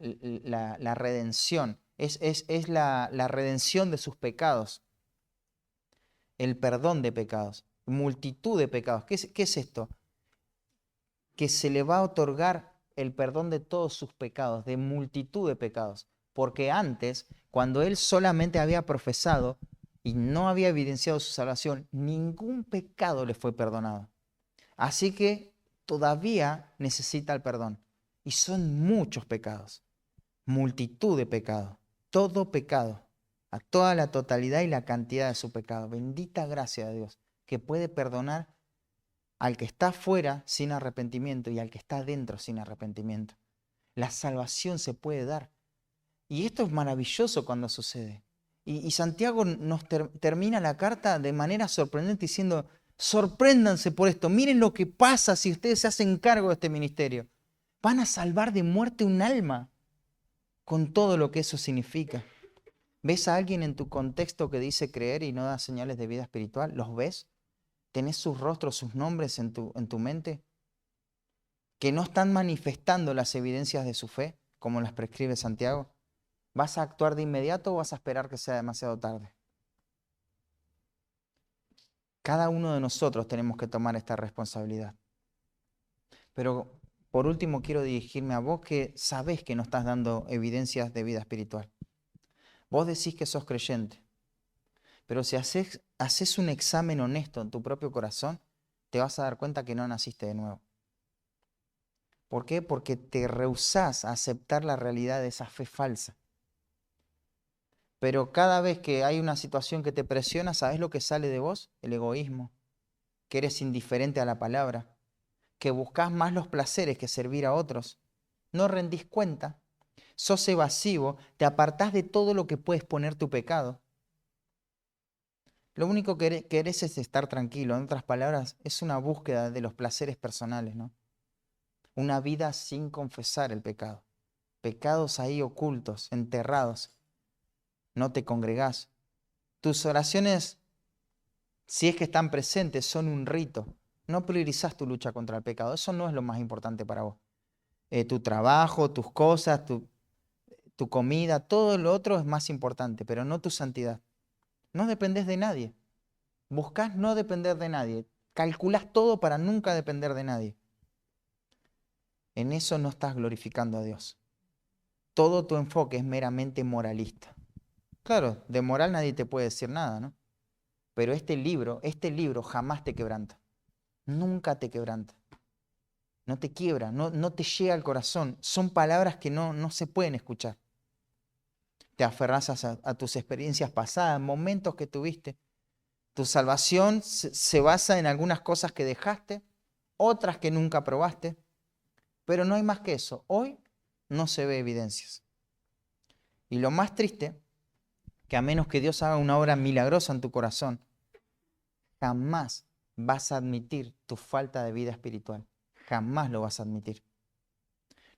redención. Es la redención de sus pecados. El perdón de pecados. Multitud de pecados. ¿Qué es esto? Que se le va a otorgar el perdón de todos sus pecados, de multitud de pecados. Porque antes, cuando él solamente había profesado y no había evidenciado su salvación, ningún pecado le fue perdonado. Así que todavía necesita el perdón. Y son muchos pecados, multitud de pecados, todo pecado, a toda la totalidad y la cantidad de su pecado. Bendita gracia de Dios, que puede perdonar al que está fuera sin arrepentimiento y al que está dentro sin arrepentimiento. La salvación se puede dar. Y esto es maravilloso cuando sucede. Y Santiago nos termina la carta de manera sorprendente diciendo, sorpréndanse por esto, miren lo que pasa si ustedes se hacen cargo de este ministerio. Van a salvar de muerte un alma con todo lo que eso significa. ¿Ves a alguien en tu contexto que dice creer y no da señales de vida espiritual? ¿Los ves? ¿Tenés sus rostros, sus nombres en tu mente? ¿Que no están manifestando las evidencias de su fe, como las prescribe Santiago? ¿Vas a actuar de inmediato o vas a esperar que sea demasiado tarde? Cada uno de nosotros tenemos que tomar esta responsabilidad. Pero por último quiero dirigirme a vos que sabés que no estás dando evidencias de vida espiritual. Vos decís que sos creyente, pero si haces un examen honesto en tu propio corazón, te vas a dar cuenta que no naciste de nuevo. ¿Por qué? Porque te rehusás a aceptar la realidad de esa fe falsa. Pero cada vez que hay una situación que te presiona, ¿sabes lo que sale de vos? El egoísmo, que eres indiferente a la palabra, que buscas más los placeres que servir a otros. No rendís cuenta, sos evasivo, te apartás de todo lo que puedes poner tu pecado. Lo único que querés es estar tranquilo. En otras palabras, es una búsqueda de los placeres personales, ¿no? Una vida sin confesar el pecado. Pecados ahí ocultos, enterrados. No te congregás. Tus oraciones Si es que están presentes, son un rito. No priorizas tu lucha contra el pecado. Eso no es lo más importante para vos. Tu trabajo, tus cosas, tu comida, todo lo otro es más importante, pero no tu santidad. No dependes de nadie. Buscás no depender de nadie. Calculás todo para nunca depender de nadie. En eso no estás glorificando a Dios. Todo tu enfoque es meramente moralista. Claro, de moral nadie te puede decir nada, ¿no? Pero este libro jamás te quebranta. Nunca te quebranta. No te quiebra, no te llega al corazón. Son palabras que no se pueden escuchar. Te aferras a tus experiencias pasadas, momentos que tuviste. Tu salvación se basa en algunas cosas que dejaste, otras que nunca probaste, pero no hay más que eso. Hoy no se ve evidencias. Y lo más triste, que a menos que Dios haga una obra milagrosa en tu corazón, jamás vas a admitir tu falta de vida espiritual. Jamás lo vas a admitir.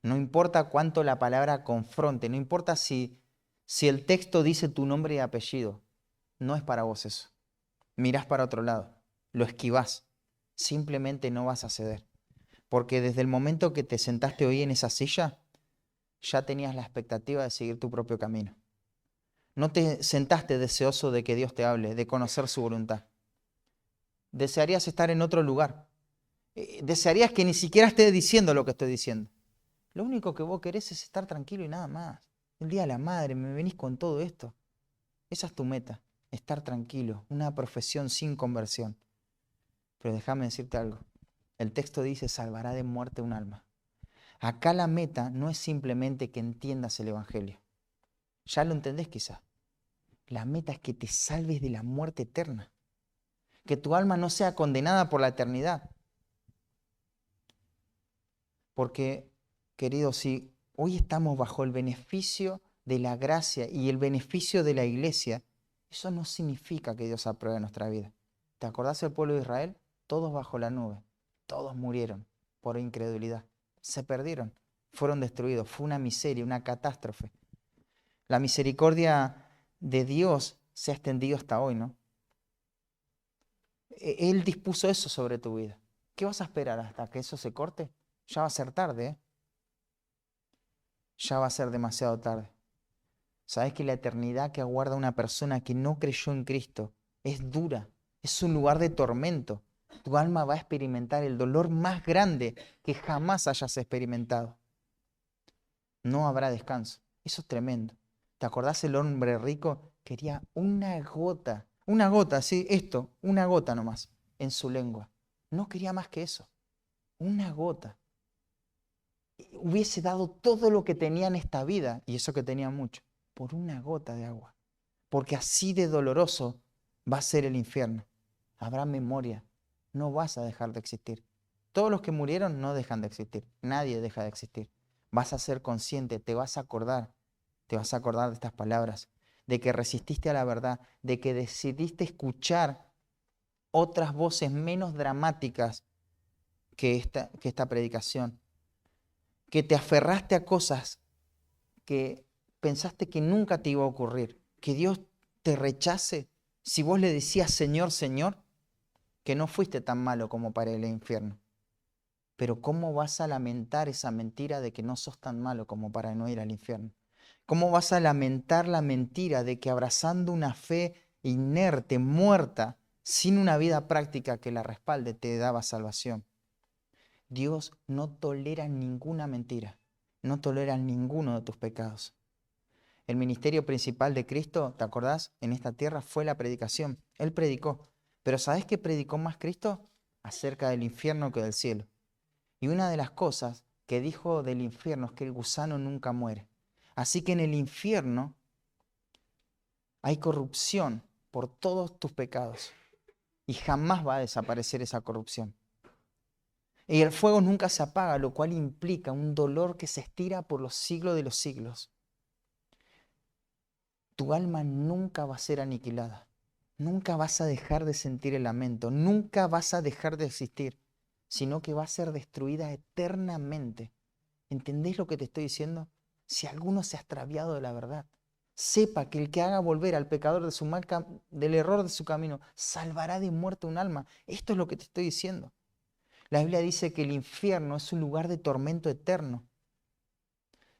No importa cuánto la palabra confronte, no importa si el texto dice tu nombre y apellido, no es para vos eso. Mirás para otro lado, lo esquivás, simplemente no vas a ceder. Porque desde el momento que te sentaste hoy en esa silla, ya tenías la expectativa de seguir tu propio camino. No te sentaste deseoso de que Dios te hable, de conocer su voluntad. Desearías estar en otro lugar. Desearías que ni siquiera esté diciendo lo que estoy diciendo. Lo único que vos querés es estar tranquilo y nada más. El día de la madre, me venís con todo esto. Esa es tu meta, estar tranquilo, una profesión sin conversión. Pero déjame decirte algo. El texto dice, salvará de muerte un alma. Acá la meta no es simplemente que entiendas el Evangelio. Ya lo entendés quizá. La meta es que te salves de la muerte eterna. Que tu alma no sea condenada por la eternidad. Porque, queridos, si hoy estamos bajo el beneficio de la gracia y el beneficio de la iglesia, eso no significa que Dios apruebe nuestra vida. ¿Te acordás del pueblo de Israel? Todos bajo la nube. Todos murieron por incredulidad. Se perdieron. Fueron destruidos. Fue una miseria, una catástrofe. La misericordia de Dios se ha extendido hasta hoy, ¿no? Él dispuso eso sobre tu vida. ¿Qué vas a esperar hasta que eso se corte? Ya va a ser tarde, ¿eh? Ya va a ser demasiado tarde. Sabes que la eternidad que aguarda una persona que no creyó en Cristo es dura, es un lugar de tormento. Tu alma va a experimentar el dolor más grande que jamás hayas experimentado. No habrá descanso. Eso es tremendo. ¿Te acordás el hombre rico? Quería una gota, sí, esto, una gota nomás, en su lengua. No quería más que eso, una gota. Hubiese dado todo lo que tenía en esta vida, y eso que tenía mucho, por una gota de agua. Porque así de doloroso va a ser el infierno. Habrá memoria. No vas a dejar de existir. Todos los que murieron no dejan de existir. Nadie deja de existir. Vas a ser consciente, te vas a acordar de estas palabras, de que resististe a la verdad, de que decidiste escuchar otras voces menos dramáticas que esta predicación, que te aferraste a cosas que pensaste que nunca te iba a ocurrir, que Dios te rechace si vos le decías Señor, Señor, que no fuiste tan malo como para el infierno. Pero ¿cómo vas a lamentar esa mentira de que no sos tan malo como para no ir al infierno? ¿Cómo vas a lamentar la mentira de que abrazando una fe inerte, muerta, sin una vida práctica que la respalde, te daba salvación? Dios no tolera ninguna mentira, no tolera ninguno de tus pecados. El ministerio principal de Cristo, ¿te acordás? En esta tierra fue la predicación. Él predicó. Pero ¿sabés qué predicó más Cristo? Acerca del infierno que del cielo. Y una de las cosas que dijo del infierno es que el gusano nunca muere. Así que en el infierno hay corrupción por todos tus pecados. Y jamás va a desaparecer esa corrupción. Y el fuego nunca se apaga, lo cual implica un dolor que se estira por los siglos de los siglos. Tu alma nunca va a ser aniquilada. Nunca vas a dejar de sentir el lamento. Nunca vas a dejar de existir, sino que va a ser destruida eternamente. ¿Entendés lo que te estoy diciendo? Si alguno se ha extraviado de la verdad, Sepa que el que haga volver al pecador de del error de su camino, salvará de muerte un alma. Esto es lo que te estoy diciendo. La Biblia dice que el infierno es un lugar de tormento eterno.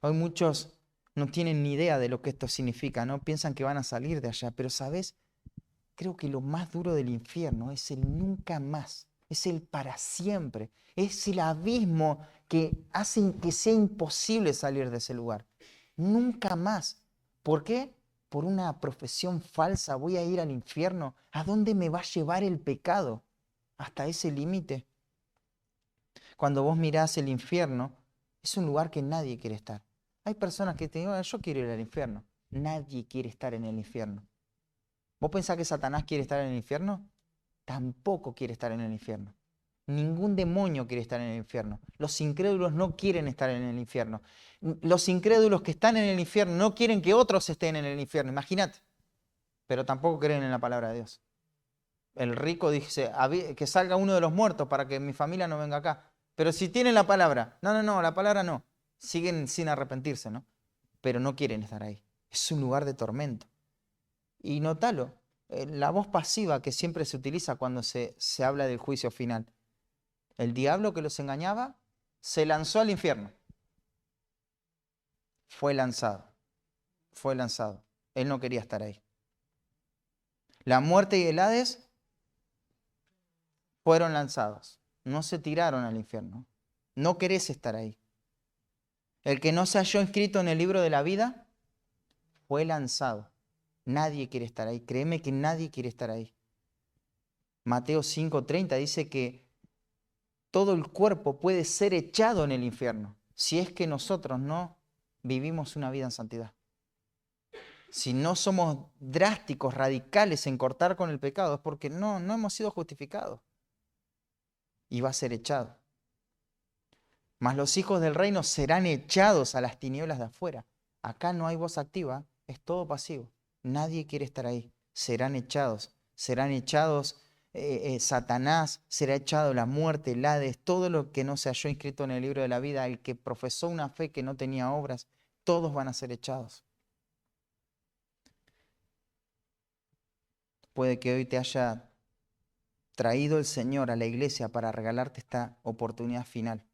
Hoy muchos no tienen ni idea de lo que esto significa, ¿no? Piensan que van a salir de allá, pero ¿sabes? Creo que lo más duro del infierno es el nunca más, es el para siempre, es el abismo que hace que sea imposible salir de ese lugar. Nunca más. ¿Por qué? Por una profesión falsa voy a ir al infierno. ¿A dónde me va a llevar el pecado? Hasta ese límite. Cuando vos mirás el infierno, es un lugar que nadie quiere estar. Hay personas que te dicen, yo quiero ir al infierno. Nadie quiere estar en el infierno. ¿Vos pensás que Satanás quiere estar en el infierno? Tampoco quiere estar en el infierno. Ningún demonio quiere estar en el infierno. Los incrédulos no quieren estar en el infierno. Los incrédulos que están en el infierno no quieren que otros estén en el infierno. Imagínate. Pero tampoco creen en la palabra de Dios. El rico dice, que salga uno de los muertos para que mi familia no venga acá. Pero si tienen la palabra, no, la palabra no. Siguen sin arrepentirse, ¿no? Pero no quieren estar ahí. Es un lugar de tormento. Y notalo, la voz pasiva que siempre se utiliza cuando se habla del juicio final. El diablo que los engañaba se lanzó al infierno. Fue lanzado. Fue lanzado. Él no quería estar ahí. La muerte y el Hades fueron lanzados. No se tiraron al infierno. No querés estar ahí. El que no se halló inscrito en el libro de la vida fue lanzado. Nadie quiere estar ahí. Créeme que nadie quiere estar ahí. Mateo 5:30 dice que todo el cuerpo puede ser echado en el infierno si es que nosotros no vivimos una vida en santidad. Si no somos drásticos, radicales en cortar con el pecado, es porque no hemos sido justificados. Y va a ser echado. Mas los hijos del reino serán echados a las tinieblas de afuera. Acá no hay voz activa, es todo pasivo. Nadie quiere estar ahí. Serán echados. Serán echados Satanás, será echado la muerte, el Hades, todo lo que no se halló inscrito en el libro de la vida, el que profesó una fe que no tenía obras, todos van a ser echados. Puede que hoy te haya traído el Señor a la iglesia para regalarte esta oportunidad final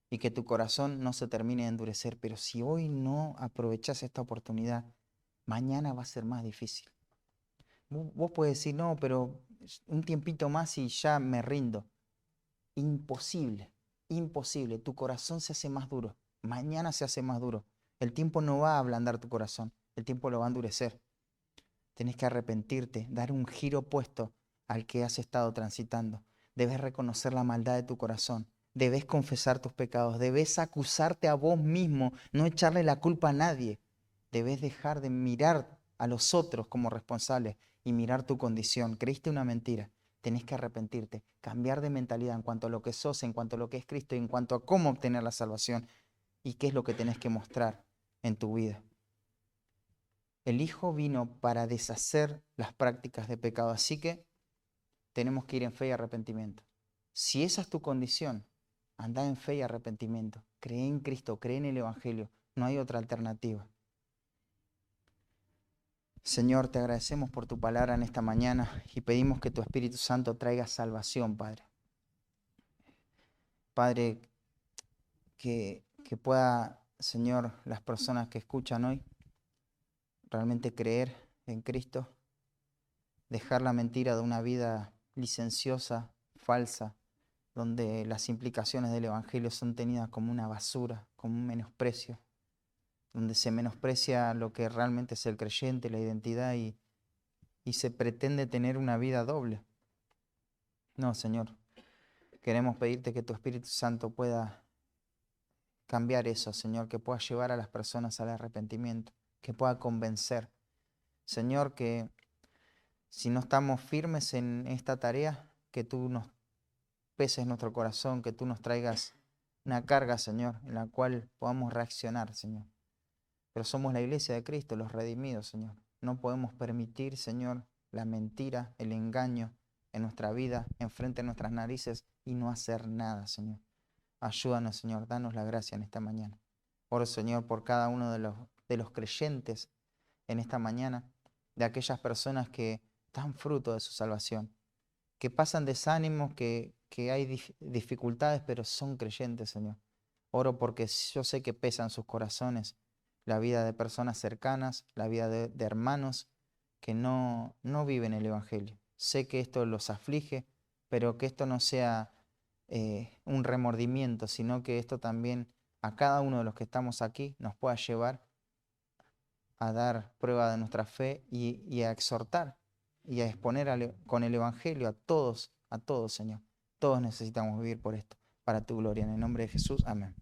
y que tu corazón no se termine de endurecer, pero si hoy no aprovechas esta oportunidad, mañana va a ser más difícil. Vos puedes decir, no, pero un tiempito más y ya me rindo. Imposible, imposible. Tu corazón se hace más duro. Mañana se hace más duro. El tiempo no va a ablandar tu corazón, el tiempo lo va a endurecer. Tenés que arrepentirte, dar un giro opuesto al que has estado transitando. Debes reconocer la maldad de tu corazón. Debes confesar tus pecados. Debes acusarte a vos mismo, no echarle la culpa a nadie. Debes dejar de mirar a los otros como responsables y mirar tu condición. Creíste una mentira. Tenés que arrepentirte, cambiar de mentalidad en cuanto a lo que sos, en cuanto a lo que es Cristo, en cuanto a cómo obtener la salvación y qué es lo que tenés que mostrar en tu vida. El Hijo vino para deshacer las prácticas de pecado, así que tenemos que ir en fe y arrepentimiento. Si esa es tu condición, anda en fe y arrepentimiento. Cree en Cristo, cree en el Evangelio. No hay otra alternativa. Señor, te agradecemos por tu palabra en esta mañana y pedimos que tu Espíritu Santo traiga salvación, Padre. Padre, que pueda, Señor, las personas que escuchan hoy realmente creer en Cristo, dejar la mentira de una vida licenciosa, falsa, donde las implicaciones del Evangelio son tenidas como una basura, como un menosprecio, donde se menosprecia lo que realmente es el creyente, la identidad y se pretende tener una vida doble. No, Señor, queremos pedirte que tu Espíritu Santo pueda cambiar eso, Señor, que pueda llevar a las personas al arrepentimiento, que pueda convencer. Señor, que si no estamos firmes en esta tarea, que tú nos peses nuestro corazón, que tú nos traigas una carga, Señor, en la cual podamos reaccionar, Señor. Pero somos la iglesia de Cristo, los redimidos, Señor. No podemos permitir, Señor, la mentira, el engaño en nuestra vida, enfrente de nuestras narices y no hacer nada, Señor. Ayúdanos, Señor, danos la gracia en esta mañana. Oro, Señor, por cada uno de los creyentes en esta mañana de aquellas personas que dan fruto de su salvación, que pasan desánimos, que hay dificultades, pero son creyentes, Señor. Oro porque yo sé que pesan sus corazones la vida de personas cercanas, la vida de hermanos que no viven el Evangelio. Sé que esto los aflige, pero que esto no sea un remordimiento, sino que esto también a cada uno de los que estamos aquí nos pueda llevar a dar prueba de nuestra fe y a exhortar y a exponer con el Evangelio a todos, Señor. Todos necesitamos vivir por esto, para tu gloria. En el nombre de Jesús, amén.